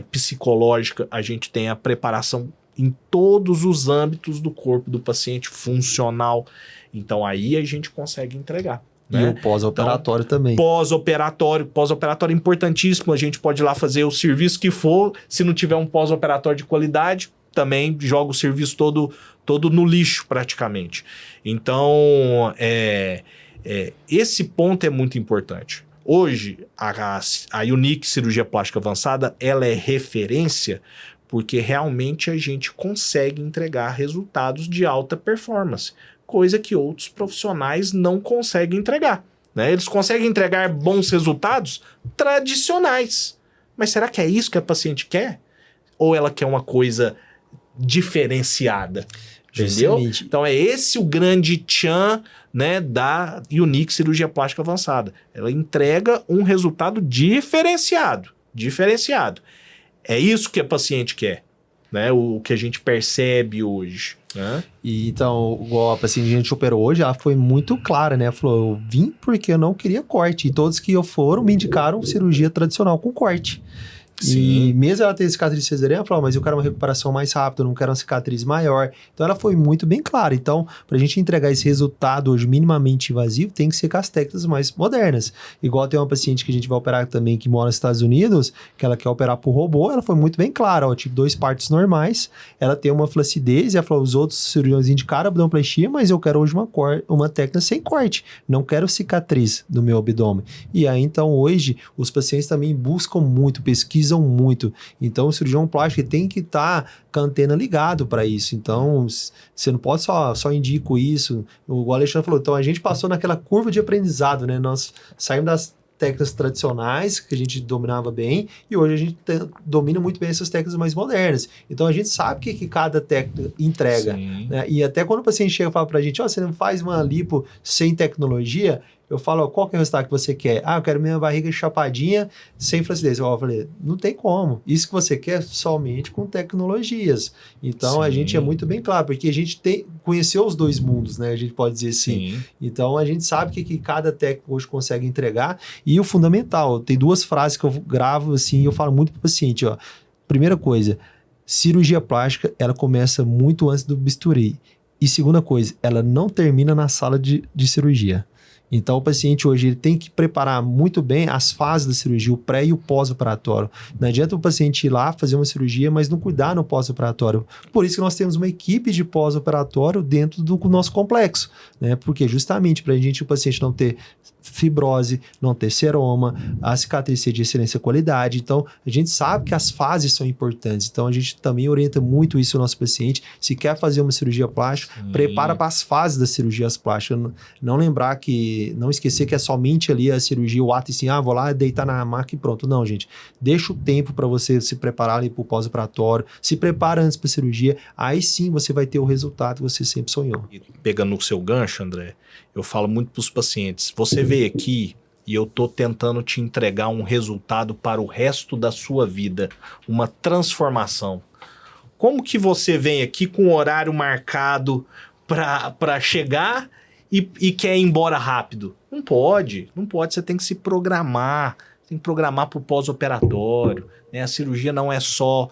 psicológica, a gente tem a preparação em todos os âmbitos do corpo do paciente, funcional. Então aí a gente consegue entregar. E o pós-operatório então, também. Pós-operatório é importantíssimo. A gente pode ir lá fazer o serviço que for. Se não tiver um pós-operatório de qualidade, também joga o serviço todo no lixo, praticamente. Então, esse ponto é muito importante. Hoje, a Unique Cirurgia Plástica Avançada, ela é referência porque realmente a gente consegue entregar resultados de alta performance, coisa que outros profissionais não conseguem entregar, né? Eles conseguem entregar bons resultados tradicionais. Mas será que é isso que a paciente quer? Ou ela quer uma coisa diferenciada? Entendeu? Justamente. Então é esse o grande tchan, né, da Unique Cirurgia Plástica Avançada. Ela entrega um resultado diferenciado. É isso que a paciente quer, né? O que a gente percebe hoje, né? E então, igual a paciente que a gente operou hoje, ela foi muito clara, né? Falou, eu vim porque eu não queria corte. E todos que foram me indicaram cirurgia tradicional com corte. Sim. E mesmo ela ter cicatriz cesariana, ela falou, mas eu quero uma recuperação mais rápida, eu não quero uma cicatriz maior. Então ela foi muito bem clara. Então, pra gente entregar esse resultado hoje minimamente invasivo, tem que ser com as técnicas mais modernas. Igual tem uma paciente que a gente vai operar também, que mora nos Estados Unidos, que ela quer operar por robô, ela foi muito bem clara, ó, tipo 2 partes normais, ela tem uma flacidez, e ela falou, os outros cirurgiões indicaram abdominoplastia, mas eu quero hoje uma técnica sem corte, não quero cicatriz no meu abdômen. E aí, então, hoje, os pacientes também buscam muito, pesquisam muito. Então, o cirurgião plástico tem que estar com a antena ligado para isso. Então, você não pode só indico isso. O Alexandre falou, então a gente passou naquela curva de aprendizado, né? Nós saímos das técnicas tradicionais, que a gente dominava bem, e hoje a gente domina muito bem essas técnicas mais modernas. Então, a gente sabe o que cada técnica entrega. Né? E até quando o paciente chega e fala pra gente, você não faz uma lipo sem tecnologia, eu falo, qual que é o resultado que você quer? Eu quero minha barriga chapadinha, sem flacidez. Eu falei, não tem como. Isso que você quer somente com tecnologias. Então, a gente é muito bem claro, porque a gente conheceu os dois mundos, né? A gente pode dizer assim. Então, a gente sabe que cada técnico hoje consegue entregar. E o fundamental, tem 2 frases que eu gravo assim, e eu falo muito para o paciente, ó. Primeira coisa, cirurgia plástica, ela começa muito antes do bisturi. E segunda coisa, ela não termina na sala de cirurgia. Então, o paciente hoje ele tem que preparar muito bem as fases da cirurgia, o pré e o pós-operatório. Não adianta o paciente ir lá fazer uma cirurgia, mas não cuidar no pós-operatório. Por isso que nós temos uma equipe de pós-operatório dentro do nosso complexo, né? Porque justamente para o paciente não ter fibrose, não ter seroma, a cicatriz ser de excelência e qualidade. Então, a gente sabe que as fases são importantes. Então, a gente também orienta muito isso ao nosso paciente. Se quer fazer uma cirurgia plástica, prepara para as fases das cirurgias plásticas. Não esquecer que é somente ali a cirurgia, o ato assim, vou lá deitar na maca e pronto. Não, gente. Deixa o tempo para você se preparar ali para o pós-operatório. Se prepara antes para a cirurgia. Aí sim você vai ter o resultado que você sempre sonhou. E pegando o seu gancho, André, eu falo muito para os pacientes, você veio aqui e eu tô tentando te entregar um resultado para o resto da sua vida, uma transformação. Como que você vem aqui com o horário marcado para chegar e quer ir embora rápido? Não pode, você tem que se programar, tem que programar para o pós-operatório, né? A cirurgia não é só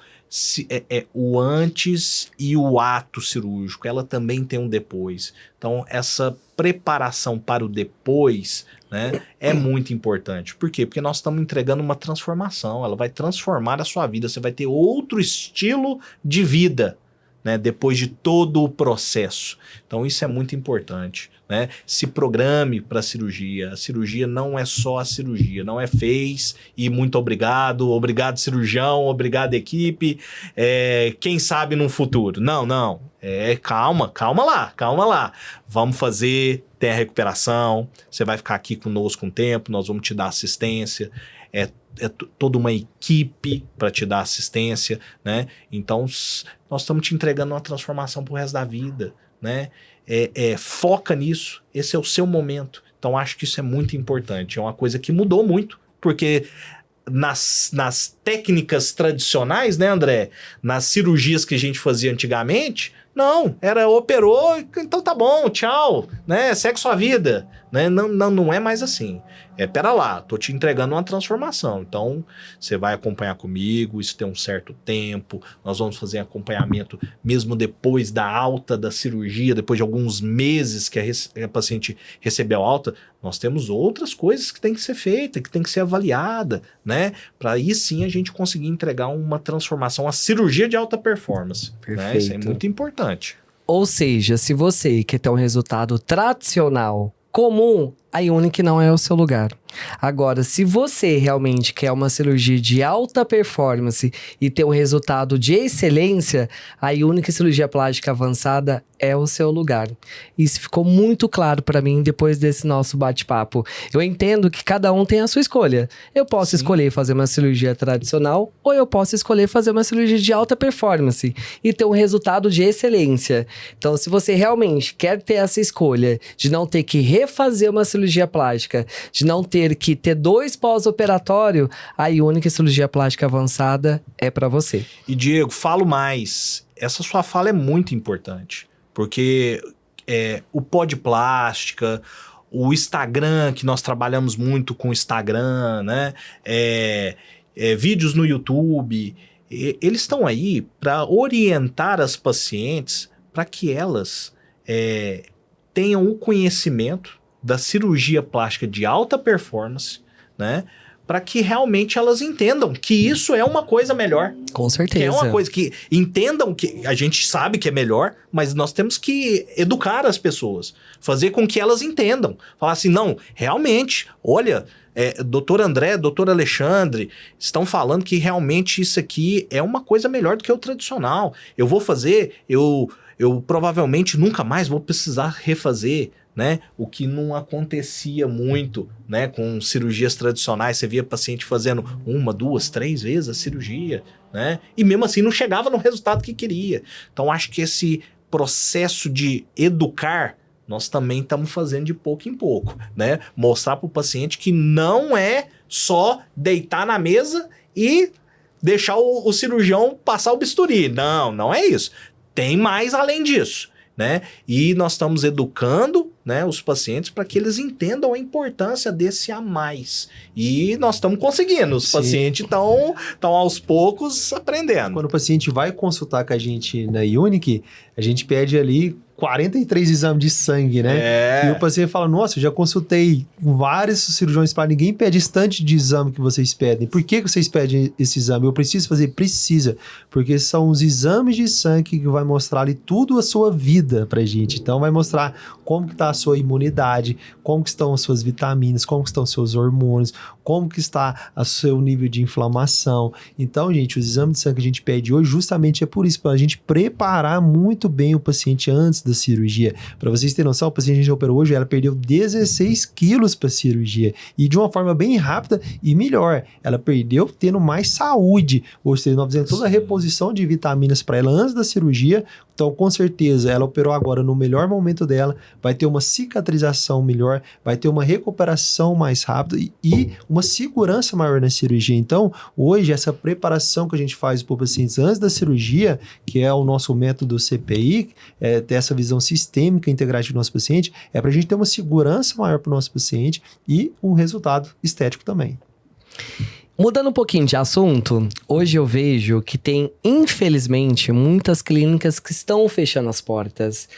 o antes e o ato cirúrgico, ela também tem um depois. Então, essa preparação para o depois, né, é muito importante. Por quê? Porque nós estamos entregando uma transformação, ela vai transformar a sua vida, você vai ter outro estilo de vida, né, depois de todo o processo. Então, isso é muito importante, né? Se programe para a cirurgia não é só a cirurgia, não é fez e muito obrigado cirurgião, obrigado equipe, quem sabe no futuro. Não, calma lá, vamos fazer, tem a recuperação, você vai ficar aqui conosco um tempo, nós vamos te dar assistência. toda uma equipe para te dar assistência, né? Então, nós estamos te entregando uma transformação pro resto da vida, né? Foca nisso, esse é o seu momento. Então, acho que isso é muito importante. É uma coisa que mudou muito, porque nas técnicas tradicionais, né, André? Nas cirurgias que a gente fazia antigamente, não, operou, então tá bom, tchau, né? Segue sua vida, né? Não é mais assim. Pera lá, tô te entregando uma transformação. Então, você vai acompanhar comigo, isso tem um certo tempo, nós vamos fazer acompanhamento mesmo depois da alta da cirurgia, depois de alguns meses que a paciente recebeu alta, nós temos outras coisas que tem que ser feita, que tem que ser avaliada, né? Para aí sim a gente conseguir entregar uma transformação, uma cirurgia de alta performance. Né? Isso é muito importante. Ou seja, se você quer ter um resultado tradicional, comum, a Unique não é o seu lugar. Agora, se você realmente quer uma cirurgia de alta performance e ter um resultado de excelência, a Unique Cirurgia Plástica Avançada é o seu lugar. Isso ficou muito claro para mim depois desse nosso bate-papo. Eu entendo que cada um tem a sua escolha. Eu posso escolher fazer uma cirurgia tradicional ou eu posso escolher fazer uma cirurgia de alta performance e ter um resultado de excelência. Então, se você realmente quer ter essa escolha de não ter que refazer uma cirurgia plástica, de não ter que ter 2 pós-operatório, a Unique Cirurgia Plástica Avançada é para você. E Diego, falo mais. Essa sua fala é muito importante, porque o Pod Plástica, o Instagram, que nós trabalhamos muito com o Instagram, né? Vídeos no YouTube, eles estão aí para orientar as pacientes para que elas tenham o conhecimento da cirurgia plástica de alta performance, né? Para que realmente elas entendam que isso é uma coisa melhor. Com certeza. Que é uma coisa que entendam que a gente sabe que é melhor, mas nós temos que educar as pessoas, fazer com que elas entendam. Falar assim, não, realmente, olha, doutor André, doutor Alexandre, estão falando que realmente isso aqui é uma coisa melhor do que o tradicional. Eu vou fazer, eu provavelmente nunca mais vou precisar refazer, né? O que não acontecia muito, né? Com cirurgias tradicionais, você via paciente fazendo 1, 2, 3 vezes a cirurgia, né? E mesmo assim não chegava no resultado que queria. Então acho que esse processo de educar, nós também estamos fazendo de pouco em pouco, né? Mostrar para o paciente que não é só deitar na mesa e deixar o cirurgião passar o bisturi. Não é isso. Tem mais além disso, né? E nós estamos educando, né, os pacientes para que eles entendam a importância desse a mais. E nós estamos conseguindo. Os pacientes estão aos poucos aprendendo. Quando o paciente vai consultar com a gente na Unique, a gente pede ali 43 exames de sangue, né? E o paciente fala, nossa, eu já consultei vários cirurgiões para ninguém pede esse tanto de exame que vocês pedem. Por que vocês pedem esse exame? Eu preciso fazer? Precisa. Porque são os exames de sangue que vai mostrar ali tudo a sua vida pra gente. Então, vai mostrar como que tá a sua imunidade, como que estão as suas vitaminas, como que estão os seus hormônios, como que está o seu nível de inflamação. Então, gente, os exames de sangue que a gente pede hoje justamente é por isso, para a gente preparar muito bem o paciente antes da cirurgia. Para vocês terem noção, o paciente que a gente operou hoje, ela perdeu 16 quilos para cirurgia e de uma forma bem rápida e melhor. Ela perdeu tendo mais saúde, ou seja, nós fizemos toda a reposição de vitaminas para ela antes da cirurgia. Então, com certeza, ela operou agora no melhor momento dela, vai ter uma cicatrização melhor, vai ter uma recuperação mais rápida e uma segurança maior na cirurgia. Então, hoje, essa preparação que a gente faz para os pacientes antes da cirurgia, que é o nosso método CPI, ter essa visão sistêmica integrativa do nosso paciente, é para a gente ter uma segurança maior para o nosso paciente e um resultado estético também. Mudando um pouquinho de assunto, hoje eu vejo que tem, infelizmente, muitas clínicas que estão fechando as portas.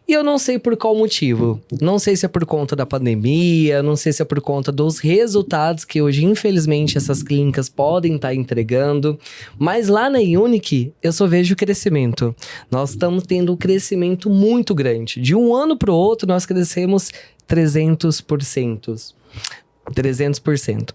E eu não sei por qual motivo. Não sei se é por conta da pandemia, não sei se é por conta dos resultados que hoje, infelizmente, essas clínicas podem estar entregando. Mas lá na Unique, eu só vejo crescimento. Nós estamos tendo um crescimento muito grande. De um ano para o outro, nós crescemos 300%. 300%.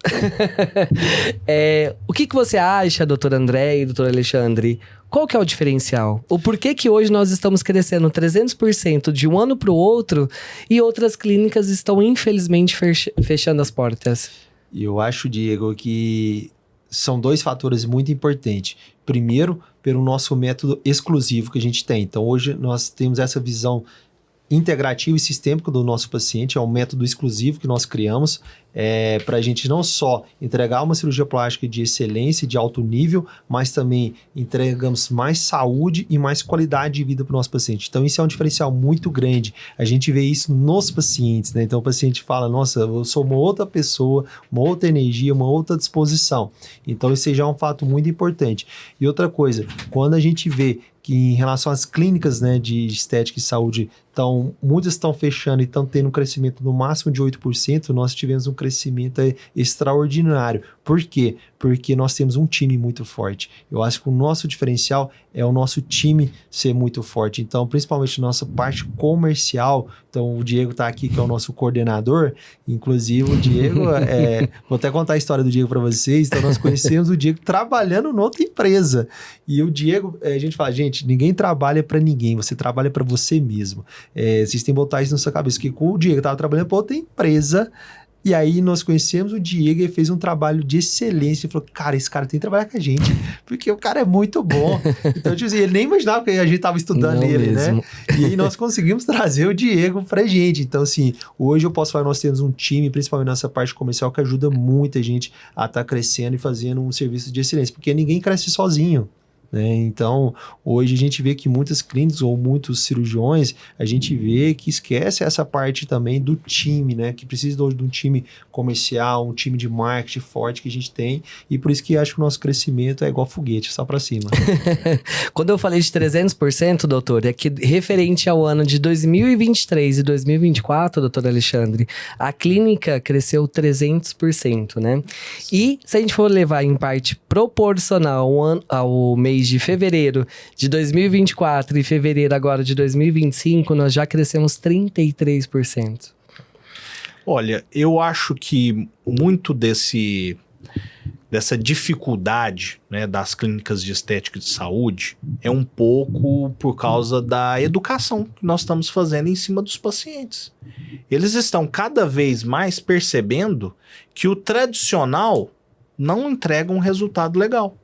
O que você acha, doutor André e doutor Alexandre? Qual que é o diferencial? O porquê que hoje nós estamos crescendo 300% de um ano para o outro e outras clínicas estão, infelizmente, fechando as portas? Eu acho, Diego, que são 2 fatores muito importantes. Primeiro, pelo nosso método exclusivo que a gente tem. Então, hoje nós temos essa visão integrativa e sistêmica do nosso paciente, é um método exclusivo que nós criamos para a gente não só entregar uma cirurgia plástica de excelência, de alto nível, mas também entregamos mais saúde e mais qualidade de vida para o nosso paciente. Então, isso é um diferencial muito grande. A gente vê isso nos pacientes, né? Então, o paciente fala, nossa, eu sou uma outra pessoa, uma outra energia, uma outra disposição. Então, isso já é um fato muito importante. E outra coisa, quando a gente vê que em relação às clínicas, né, de estética e saúde, muitas estão fechando e estão tendo um crescimento no máximo de 8%, nós tivemos um crescimento extraordinário. Por quê? Porque nós temos um time muito forte. Eu acho que o nosso diferencial é o nosso time ser muito forte. Então, principalmente nossa parte comercial, então o Diego está aqui, que é o nosso coordenador, inclusive o Diego, vou até contar a história do Diego para vocês, então nós conhecemos o Diego trabalhando em outra empresa. E o Diego, a gente fala, gente, ninguém trabalha para ninguém, você trabalha para você mesmo. Vocês têm que botar isso na sua cabeça, que o Diego estava trabalhando para outra empresa, e aí nós conhecemos o Diego e fez um trabalho de excelência, e falou, cara, esse cara tem que trabalhar com a gente, porque o cara é muito bom. Então, tipo assim, ele nem imaginava que a gente estava estudando ele, mesmo, né? E aí nós conseguimos trazer o Diego pra gente. Então, assim, hoje eu posso falar que nós temos um time, principalmente nessa parte comercial, que ajuda muita gente a estar crescendo e fazendo um serviço de excelência, porque ninguém cresce sozinho. Então, hoje a gente vê que muitas clínicas ou muitos cirurgiões, a gente vê que esquece essa parte também do time, né? Que precisa hoje de um time comercial, um time de marketing forte que a gente tem, e por isso que acho que o nosso crescimento é igual foguete, só para cima. Quando eu falei de 300%, doutor, é que referente ao ano de 2023 e 2024, doutor Alexandre, a clínica cresceu 300%, né? E se a gente for levar em parte proporcional ao mês de fevereiro de 2024 e fevereiro agora de 2025, nós já crescemos 33%. Olha, eu acho que muito dessa dificuldade, né, das clínicas de estética e de saúde é um pouco por causa da educação que nós estamos fazendo em cima dos pacientes. Eles estão cada vez mais percebendo que o tradicional não entrega um resultado legal.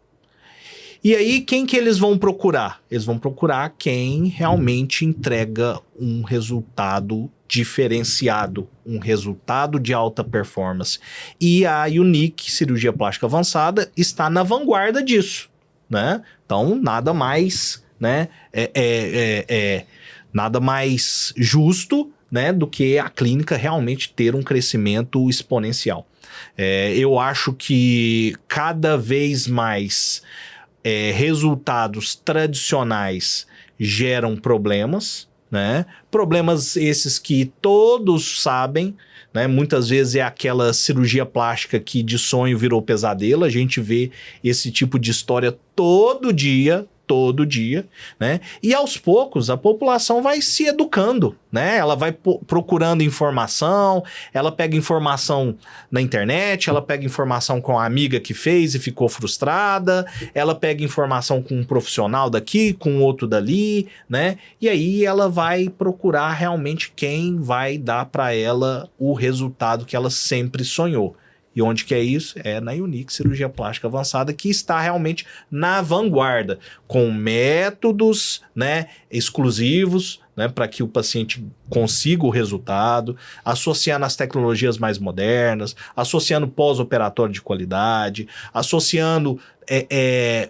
E aí, quem que eles vão procurar? Eles vão procurar quem realmente entrega um resultado diferenciado, um resultado de alta performance. E a Unique Cirurgia Plástica Avançada está na vanguarda disso, né? Então, nada mais, né, nada mais justo, né, do que a clínica realmente ter um crescimento exponencial. Eu acho que cada vez mais resultados tradicionais geram problemas, né? Problemas esses que todos sabem, né? Muitas vezes é aquela cirurgia plástica que de sonho virou pesadelo. A gente vê esse tipo de história todo dia, né? E aos poucos a população vai se educando, né? Ela vai procurando informação, ela pega informação na internet, ela pega informação com a amiga que fez e ficou frustrada, ela pega informação com um profissional daqui, com outro dali, né? E aí ela vai procurar realmente quem vai dar para ela o resultado que ela sempre sonhou. E onde que é isso? É na Unique Cirurgia Plástica Avançada, que está realmente na vanguarda, com métodos, né, exclusivos, né, para que o paciente consiga o resultado, associando as tecnologias mais modernas, associando pós-operatório de qualidade, associando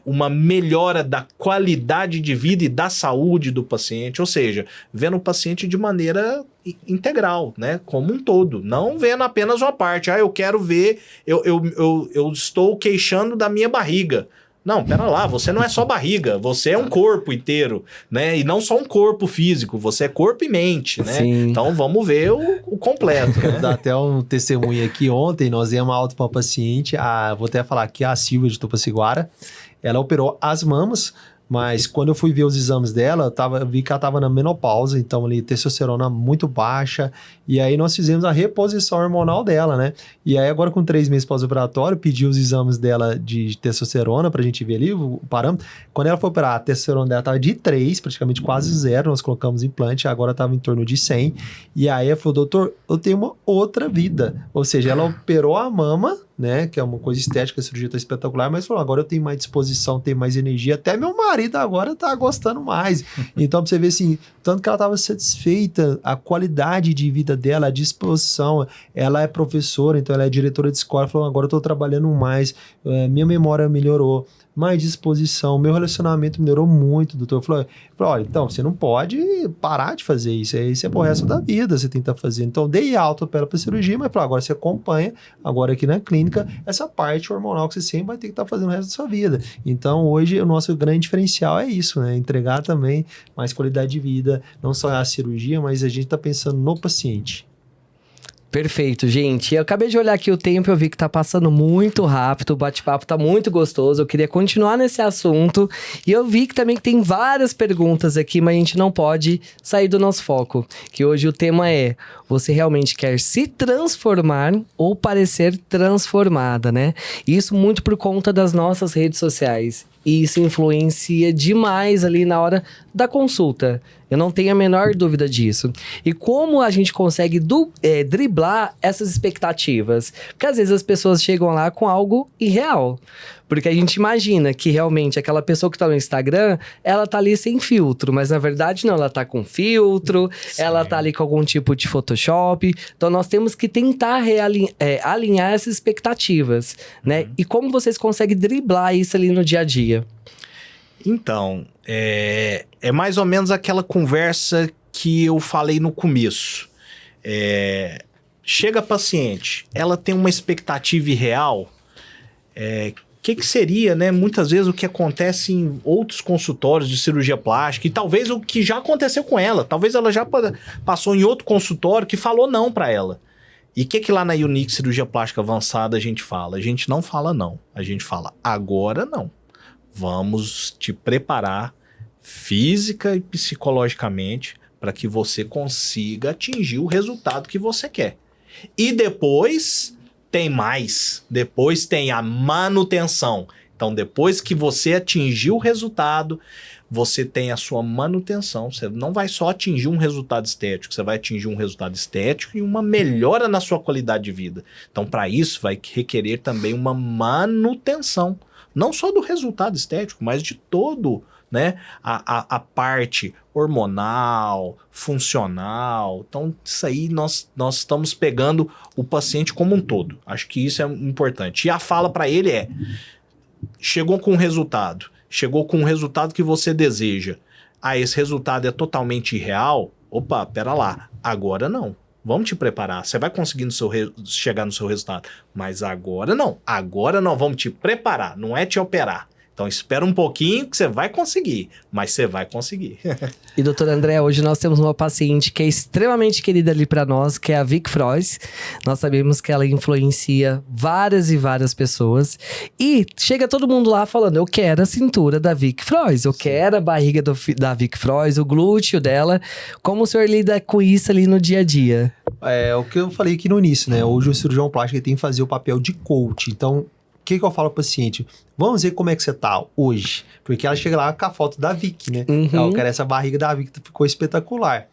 uma melhora da qualidade de vida e da saúde do paciente, ou seja, vendo o paciente de maneira integral, né, como um todo, não vendo apenas uma parte. Eu quero ver, eu estou queixando da minha barriga. Não, pera lá, você não é só barriga, você é um corpo inteiro, né? E não só um corpo físico, você é corpo e mente, né? Sim. Então vamos ver o completo, né? Dá até um testemunho aqui. Ontem nós demos alta para uma paciente, vou até falar aqui, a Silvia de Tupaciguara. Ela operou as mamas, mas quando eu fui ver os exames dela, eu vi que ela estava na menopausa, então ali testosterona muito baixa, e aí nós fizemos a reposição hormonal dela, né? E aí agora com 3 meses pós-operatório, pedi os exames dela de testosterona pra gente ver ali o parâmetro. Quando ela foi operar, a testosterona dela estava de 3, praticamente quase 0, nós colocamos implante, agora estava em torno de 100, e aí ela falou, doutor, eu tenho uma outra vida, ou seja, ela operou a mama, né? Que é uma coisa estética, a cirurgia tá espetacular, mas falou, agora eu tenho mais disposição, tenho mais energia, até meu marido agora tá gostando mais. Então, pra você ver assim, tanto que ela tava satisfeita, a qualidade de vida dela, a disposição, ela é professora, então ela é diretora de escola, falou, agora eu tô trabalhando mais, minha memória melhorou, mais disposição, meu relacionamento melhorou muito, doutor. Falou, olha, então, você não pode parar de fazer isso, isso é pro resto da vida, você tem que estar fazendo. Então, dei alta para ela cirurgia, mas falou, agora você acompanha, agora aqui na clínica, essa parte hormonal que você sempre vai ter que estar fazendo o resto da sua vida. Então, hoje, o nosso grande diferencial é isso, né? Entregar também mais qualidade de vida, não só a cirurgia, mas a gente está pensando no paciente. Perfeito, gente. Eu acabei de olhar aqui o tempo e eu vi que tá passando muito rápido, o bate-papo tá muito gostoso. Eu queria continuar nesse assunto e eu vi que também tem várias perguntas aqui, mas a gente não pode sair do nosso foco. Que hoje o tema é: você realmente quer se transformar ou parecer transformada, né? Isso muito por conta das nossas redes sociais. E isso influencia demais ali na hora da consulta. Eu não tenho a menor dúvida disso. E como a gente consegue driblar essas expectativas? Porque às vezes as pessoas chegam lá com algo irreal. Porque a gente imagina que realmente aquela pessoa que tá no Instagram, ela tá ali sem filtro. Mas na verdade não, ela tá com filtro, ela tá ali com algum tipo de Photoshop. Então nós temos que tentar alinhar essas expectativas, né? E como vocês conseguem driblar isso ali no dia a dia? Então, é mais ou menos aquela conversa que eu falei no começo. Chega a paciente, ela tem uma expectativa irreal, que seria, né, muitas vezes o que acontece em outros consultórios de cirurgia plástica e talvez o que já aconteceu com ela, talvez ela já passou em outro consultório que falou não para ela. E o que lá na Unique Cirurgia Plástica Avançada a gente fala? A gente não fala não, a gente fala agora não. Vamos te preparar física e psicologicamente para que você consiga atingir o resultado que você quer. E depois tem mais, depois tem a manutenção. Então, depois que você atingir o resultado, você tem a sua manutenção. Você não vai só atingir um resultado estético, você vai atingir um resultado estético e uma melhora na sua qualidade de vida. Então, para isso, vai requerer também uma manutenção. Não só do resultado estético, mas de todo, né, a parte hormonal, funcional. Então, isso aí nós estamos pegando o paciente como um todo. Acho que isso é importante. E a fala para ele é: chegou com um resultado que você deseja. Esse resultado é totalmente irreal? Opa, pera lá, agora não. Vamos te preparar, você vai conseguir chegar no seu resultado. Mas agora não, vamos te preparar, não é te operar. Então espera um pouquinho que você vai conseguir, mas você vai conseguir. E doutor André, hoje nós temos uma paciente que é extremamente querida ali para nós, que é a Vic Frois. Nós sabemos que ela influencia várias e várias pessoas. E chega todo mundo lá falando: eu quero a cintura da Vic Frois, eu quero a barriga da Vic Frois, o glúteo dela. Como o senhor lida com isso ali no dia a dia? É o que eu falei aqui no início, né? Hoje o cirurgião plástico tem que fazer o papel de coach. Então, o que eu falo pro paciente? Vamos ver como é que você tá hoje. Porque ela chega lá com a foto da Vic, né? Eu quero essa barriga da Vic, ficou espetacular.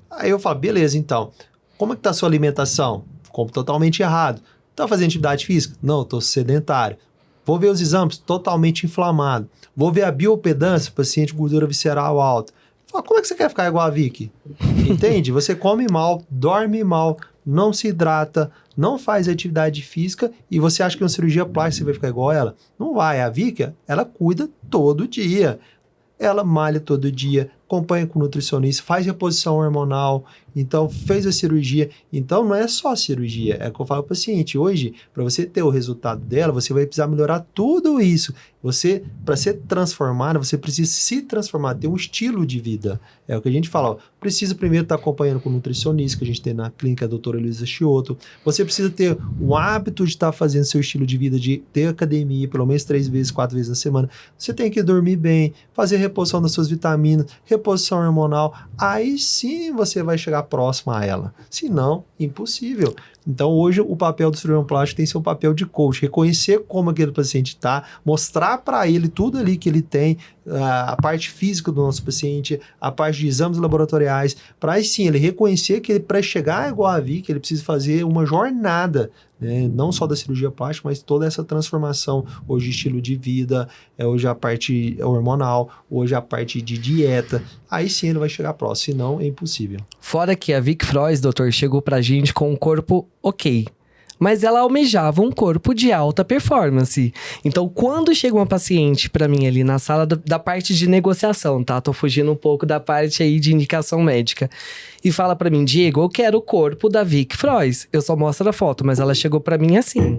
Aí eu falo, beleza, então. Como é que tá a sua alimentação? Como totalmente errado. Tá fazendo atividade física? Não, tô sedentário. Vou ver os exames? Totalmente inflamado. Vou ver a biopedância, paciente gordura visceral alta. Fala, como é que você quer ficar igual a Vic? Entende? Você come mal, dorme mal, não se hidrata, não faz atividade física e você acha que uma cirurgia plástica você vai ficar igual a ela? Não vai. A Vicky, ela cuida todo dia. Ela malha todo dia, acompanha com o nutricionista, faz reposição hormonal, então fez a cirurgia. Então não é só cirurgia, é o que eu falo para o paciente. Hoje, para você ter o resultado dela, você vai precisar melhorar tudo isso. Você, para ser transformado, você precisa se transformar, ter um estilo de vida. É o que a gente fala, ó, precisa primeiro estar acompanhando com o nutricionista, que a gente tem na clínica, a doutora Luísa Chioto. Você precisa ter o hábito de estar fazendo seu estilo de vida, de ter academia, pelo menos 3 vezes, 4 vezes na semana. Você tem que dormir bem, fazer reposição das suas vitaminas, reposição hormonal. Aí sim você vai chegar próximo a ela. Se não, impossível. Então, hoje, o papel do cirurgião plástico tem que ser um papel de coach, reconhecer como aquele paciente está, mostrar para ele tudo ali que ele tem, a parte física do nosso paciente, a parte de exames laboratoriais, para aí sim ele reconhecer que ele, para chegar igual a Vic, ele precisa fazer uma jornada, né? Não só da cirurgia plástica, mas toda essa transformação, hoje estilo de vida, hoje a parte hormonal, hoje a parte de dieta, aí sim ele vai chegar próximo, senão é impossível. Fora que a Vic Frois, doutor, chegou pra gente com um corpo ok, mas ela almejava um corpo de alta performance. Então, quando chega uma paciente pra mim ali na sala da parte de negociação, tá? Tô fugindo um pouco da parte aí de indicação médica. E fala pra mim, Diego, eu quero o corpo da Vic Frois. Eu só mostro a foto, mas ela chegou pra mim assim.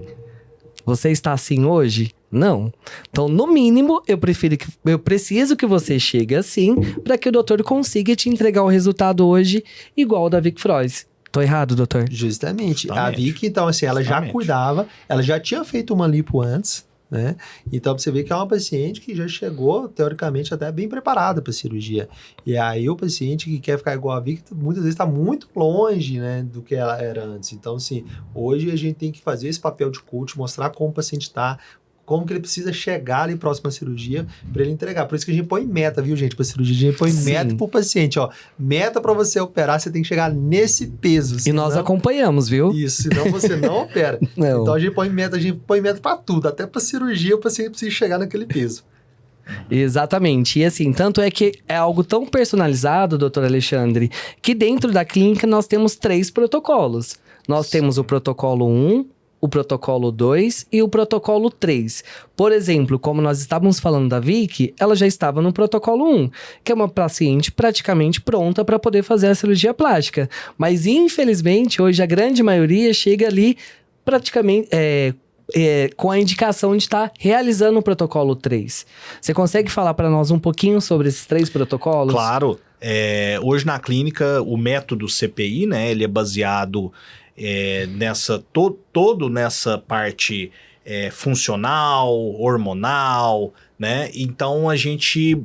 Você está assim hoje? Não. Então, no mínimo, eu preciso que você chegue assim para que o doutor consiga te entregar o resultado hoje igual ao da Vic Frois. Tô errado, doutor? Justamente. A Vic, então, assim, ela já cuidava, ela já tinha feito uma lipo antes, né? Então, você vê que é uma paciente que já chegou, teoricamente, até bem preparada para cirurgia. E aí, o paciente que quer ficar igual a Vic, muitas vezes está muito longe, né, do que ela era antes. Então, assim, hoje a gente tem que fazer esse papel de coach, mostrar como o paciente está, como que ele precisa chegar ali próximo à cirurgia para ele entregar. Por isso que a gente põe meta, viu, gente, para cirurgia. A gente põe meta pro paciente, ó. Meta para você operar, você tem que chegar nesse peso. E nós acompanhamos, viu? Isso, senão você não opera. Não. Então a gente põe meta para tudo, até para cirurgia o paciente precisa chegar naquele peso. Exatamente. E assim, tanto é que é algo tão personalizado, doutor Alexandre, que dentro da clínica nós temos 3 protocolos. Nós temos o protocolo 1, o protocolo 2 e o protocolo 3. Por exemplo, como nós estávamos falando da Vic, ela já estava no protocolo 1, que é uma paciente praticamente pronta para poder fazer a cirurgia plástica. Mas, infelizmente, hoje a grande maioria chega ali praticamente com a indicação de estar realizando o protocolo 3. Você consegue falar para nós um pouquinho sobre esses 3 protocolos? Claro. Hoje na clínica, o método CPI, né, ele é baseado todo nessa parte funcional, hormonal, né? Então a gente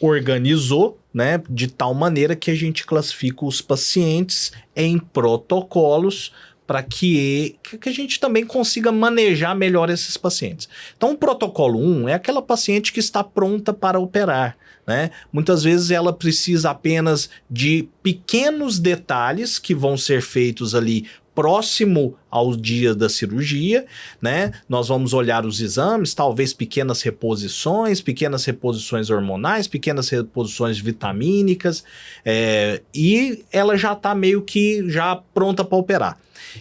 organizou, né, de tal maneira que a gente classifica os pacientes em protocolos para que a gente também consiga manejar melhor esses pacientes. Então, o protocolo 1 é aquela paciente que está pronta para operar, né? Muitas vezes ela precisa apenas de pequenos detalhes que vão ser feitos ali próximo ao dia da cirurgia, né? Nós vamos olhar os exames, talvez pequenas reposições hormonais, pequenas reposições vitamínicas, e ela já está meio que já pronta para operar.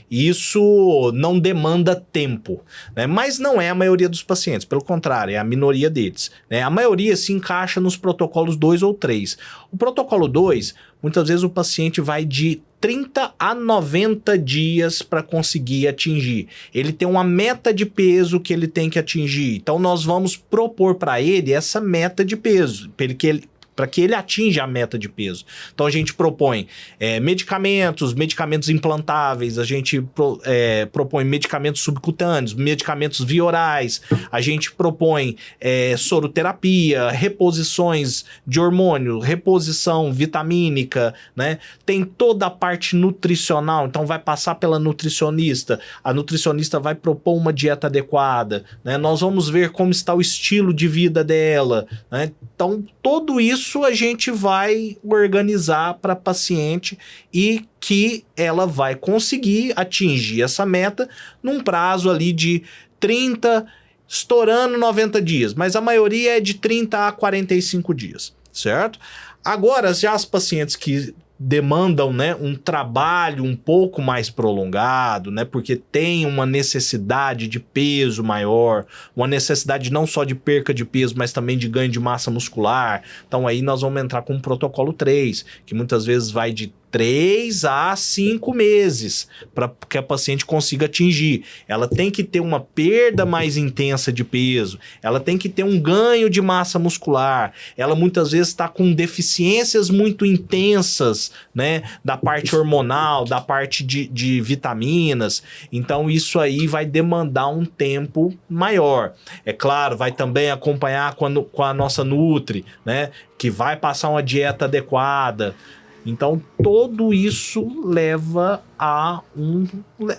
Isso não demanda tempo, né? Mas não é a maioria dos pacientes, pelo contrário, é a minoria deles, né? A maioria se encaixa nos protocolos 2 ou 3. O protocolo 2, muitas vezes o paciente vai de 30 a 90 dias para conseguir atingir. Ele tem uma meta de peso que ele tem que atingir. Então, nós vamos propor para ele essa meta de peso, para que ele atinja a meta de peso. Então, a gente propõe medicamentos implantáveis, a gente propõe medicamentos subcutâneos, medicamentos via orais, a gente propõe soroterapia, reposições de hormônio, reposição vitamínica, né? Tem toda a parte nutricional, então vai passar pela nutricionista, a nutricionista vai propor uma dieta adequada, né? Nós vamos ver como está o estilo de vida dela, né? Então, tudo isso a gente vai organizar para a paciente e que ela vai conseguir atingir essa meta num prazo ali de 30, estourando 90 dias, mas a maioria é de 30 a 45 dias, certo? Agora, já as pacientes que demandam, né, um trabalho um pouco mais prolongado, né, porque tem uma necessidade de peso maior, uma necessidade não só de perca de peso, mas também de ganho de massa muscular. Então aí nós vamos entrar com o protocolo 3, que muitas vezes vai de 3 a 5 meses para que a paciente consiga atingir. Ela tem que ter uma perda mais intensa de peso, ela tem que ter um ganho de massa muscular, ela muitas vezes está com deficiências muito intensas, né, da parte hormonal, da parte de vitaminas. Então isso aí vai demandar um tempo maior. É claro, vai também acompanhar com a nossa Nutri, né, que vai passar uma dieta adequada. Então, tudo isso leva a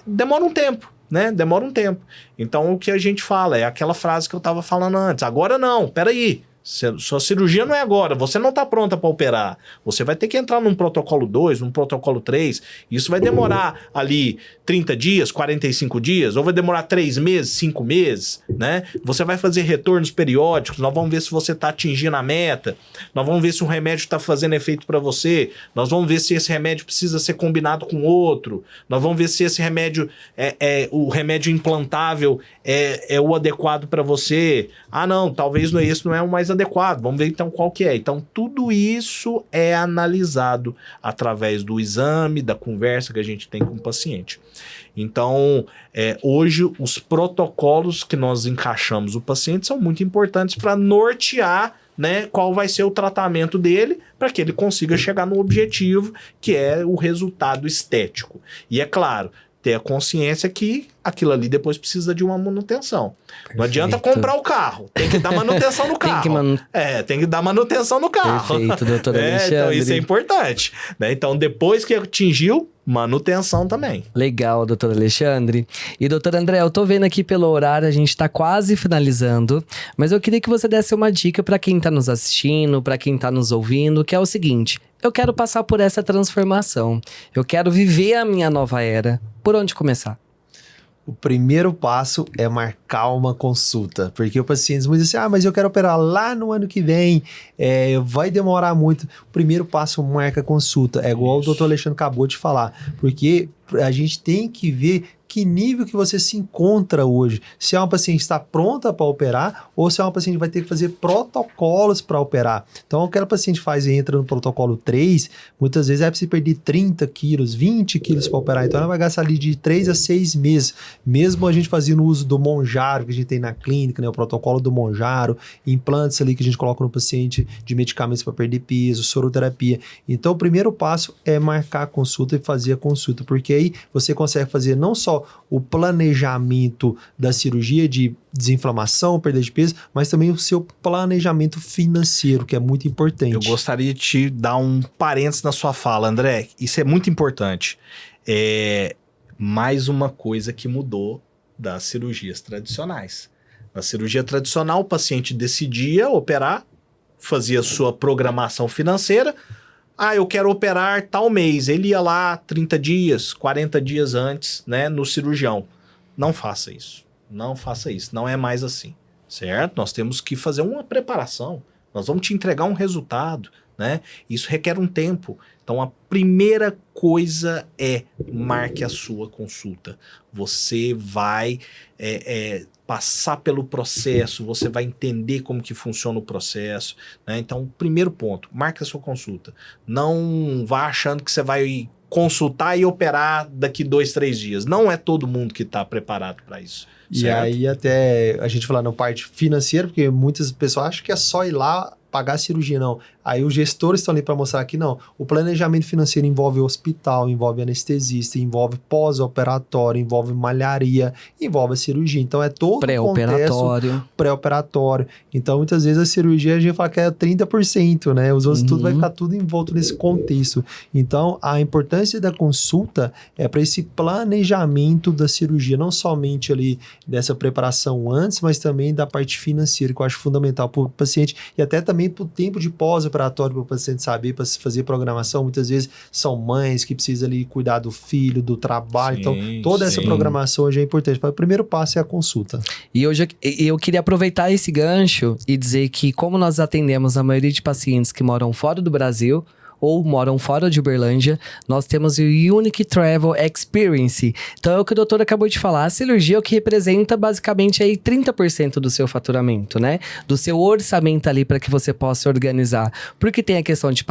demora um tempo, né? Demora um tempo. Então, o que a gente fala é aquela frase que eu estava falando antes. Agora não, peraí. Sua cirurgia não é agora, você não está pronta para operar. Você vai ter que entrar num protocolo 2, num protocolo 3. Isso vai demorar ali 30 dias, 45 dias, ou vai demorar 3 meses, 5 meses, né? Você vai fazer retornos periódicos, nós vamos ver se você está atingindo a meta, nós vamos ver se um remédio está fazendo efeito para você, nós vamos ver se esse remédio precisa ser combinado com outro, nós vamos ver se esse remédio, o remédio implantável é o adequado para você. Ah, não, talvez esse não é o mais adequado, vamos ver então qual que é. Então tudo isso é analisado através do exame, da conversa que a gente tem com o paciente. Então hoje os protocolos que nós encaixamos o paciente são muito importantes para nortear, né, qual vai ser o tratamento dele para que ele consiga chegar no objetivo, que é o resultado estético. E é claro, ter a consciência que aquilo ali depois precisa de uma manutenção. Perfeito. Não adianta comprar o carro, tem que dar manutenção no carro. Tem que dar manutenção no carro. Perfeito, doutor Alexandre. Então isso é importante, né? Então depois que atingiu, manutenção também. Legal, doutor Alexandre. E doutor André, eu tô vendo aqui pelo horário, a gente tá quase finalizando, mas eu queria que você desse uma dica para quem tá nos assistindo, para quem tá nos ouvindo, que é o seguinte: eu quero passar por essa transformação, eu quero viver a minha nova era. Por onde começar? O primeiro passo é marcar uma consulta, porque o paciente muitas vezes mas eu quero operar lá no ano que vem, vai demorar muito. O primeiro passo marca a consulta, igual o doutor Alexandre acabou de falar, porque a gente tem que ver que nível que você se encontra hoje. Se é uma paciente que está pronta para operar ou se é uma paciente que vai ter que fazer protocolos para operar. Então, aquela paciente entra no protocolo 3, muitas vezes é preciso perder 30 quilos, 20 quilos para operar. Então, ela vai gastar ali de 3 a 6 meses. Mesmo a gente fazendo uso do Monjaro, que a gente tem na clínica, né, o protocolo do Monjaro, implantes ali que a gente coloca no paciente de medicamentos para perder peso, soroterapia. Então, o primeiro passo é marcar a consulta e fazer a consulta, porque aí você consegue fazer não só o planejamento da cirurgia de desinflamação, perda de peso, mas também o seu planejamento financeiro, que é muito importante. Eu gostaria de te dar um parênteses na sua fala, André. Isso é muito importante. Mais uma coisa que mudou das cirurgias tradicionais. Na cirurgia tradicional, o paciente decidia operar, fazia sua programação financeira. Eu quero operar tal mês. Ele ia lá 30 dias, 40 dias antes, né, no cirurgião. Não faça isso. Não faça isso. Não é mais assim, certo? Nós temos que fazer uma preparação. Nós vamos te entregar um resultado, né? Isso requer um tempo. Então, a primeira coisa é marque a sua consulta. Você vai passar pelo processo, você vai entender como que funciona o processo, né? Então, primeiro ponto, marque a sua consulta. Não vá achando que você vai consultar e operar daqui 2, 3 dias. Não é todo mundo que está preparado para isso. E certo? aí até a gente falar na parte financeira, porque muitas pessoas acham que é só ir lá pagar a cirurgia, não. Aí os gestores estão ali para mostrar que não. O planejamento financeiro envolve hospital, envolve anestesista, envolve pós-operatório, envolve malharia, envolve a cirurgia. Então é todo pré-operatório. Pré-operatório. Então muitas vezes a cirurgia a gente fala que é 30%, né? Os outros tudo vai ficar tudo envolto nesse contexto. Então a importância da consulta é para esse planejamento da cirurgia, não somente ali dessa preparação antes, mas também da parte financeira, que eu acho fundamental para o paciente e até também para o tempo de pós-operatório, para o paciente saber, para fazer programação. Muitas vezes são mães que precisam ali cuidar do filho, do trabalho. Sim, então, toda essa programação hoje é importante. O primeiro passo é a consulta. E hoje eu queria aproveitar esse gancho e dizer que, como nós atendemos a maioria de pacientes que moram fora do Brasil, ou moram fora de Uberlândia, nós temos o Unique Travel Experience. Então é o que o doutor acabou de falar, a cirurgia é o que representa basicamente aí 30% do seu faturamento, né? Do seu orçamento ali para que você possa organizar. Porque tem a questão de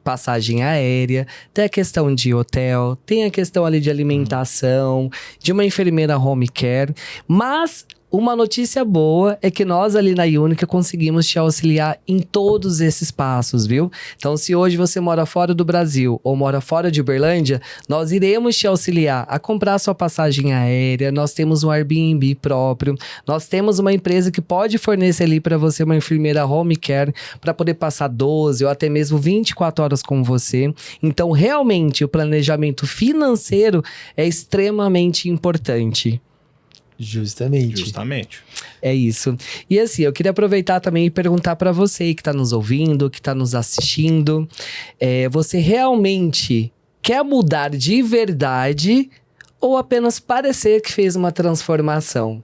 passagem aérea, tem a questão de hotel, tem a questão ali de alimentação, de uma enfermeira home care, mas uma notícia boa é que nós ali na Unica conseguimos te auxiliar em todos esses passos, viu? Então, se hoje você mora fora do Brasil ou mora fora de Uberlândia, nós iremos te auxiliar a comprar sua passagem aérea, nós temos um Airbnb próprio, nós temos uma empresa que pode fornecer ali para você uma enfermeira home care para poder passar 12 ou até mesmo 24 horas com você. Então, realmente, o planejamento financeiro é extremamente importante. Justamente. É isso. E assim, eu queria aproveitar também e perguntar para você que está nos ouvindo, que está nos assistindo, você realmente quer mudar de verdade ou apenas parecer que fez uma transformação?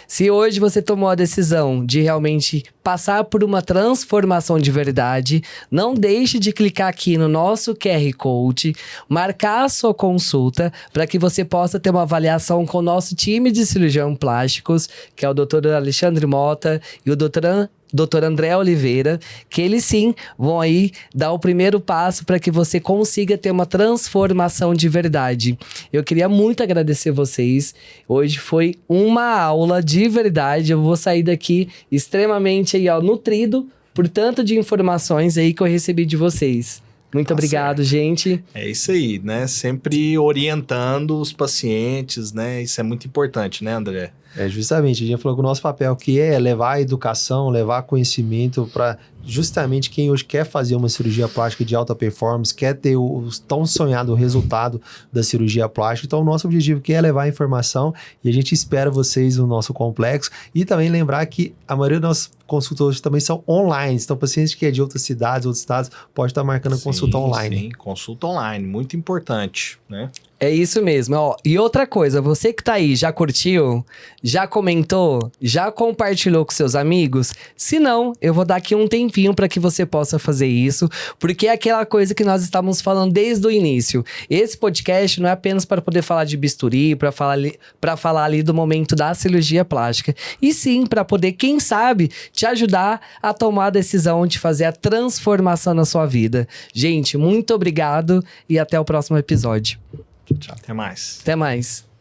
Se hoje você tomou a decisão de realmente passar por uma transformação de verdade, não deixe de clicar aqui no nosso QR Code, marcar a sua consulta para que você possa ter uma avaliação com o nosso time de cirurgião plásticos, que é o Dr. Alexandre Mota e o Dr. André Oliveira, que eles sim vão aí dar o primeiro passo para que você consiga ter uma transformação de verdade. Eu queria muito agradecer vocês. Hoje foi uma aula de verdade. Eu vou sair daqui extremamente aí, nutrido por tanto de informações aí que eu recebi de vocês. Muito obrigado, certo, gente. É isso aí, né? Sempre orientando os pacientes, né? Isso é muito importante, né, André? Justamente, a gente falou que o nosso papel que é levar a educação, levar conhecimento para justamente quem hoje quer fazer uma cirurgia plástica de alta performance, quer ter o tão sonhado resultado da cirurgia plástica. Então, o nosso objetivo que é levar a informação e a gente espera vocês no nosso complexo. E também lembrar que a maioria dos nossos consultas também são online. Então, pacientes que é de outras cidades, outros estados, pode estar marcando a consulta online. Sim, consulta online, muito importante, né? É isso mesmo, ó. E outra coisa, você que tá aí, já curtiu? Já comentou? Já compartilhou com seus amigos? Se não, eu vou dar aqui um tempinho para que você possa fazer isso, porque é aquela coisa que nós estávamos falando desde o início. Esse podcast não é apenas para poder falar de bisturi, para falar ali do momento da cirurgia plástica, e sim para poder, quem sabe, te ajudar a tomar a decisão de fazer a transformação na sua vida. Gente, muito obrigado e até o próximo episódio. Tchau, até mais. Até mais.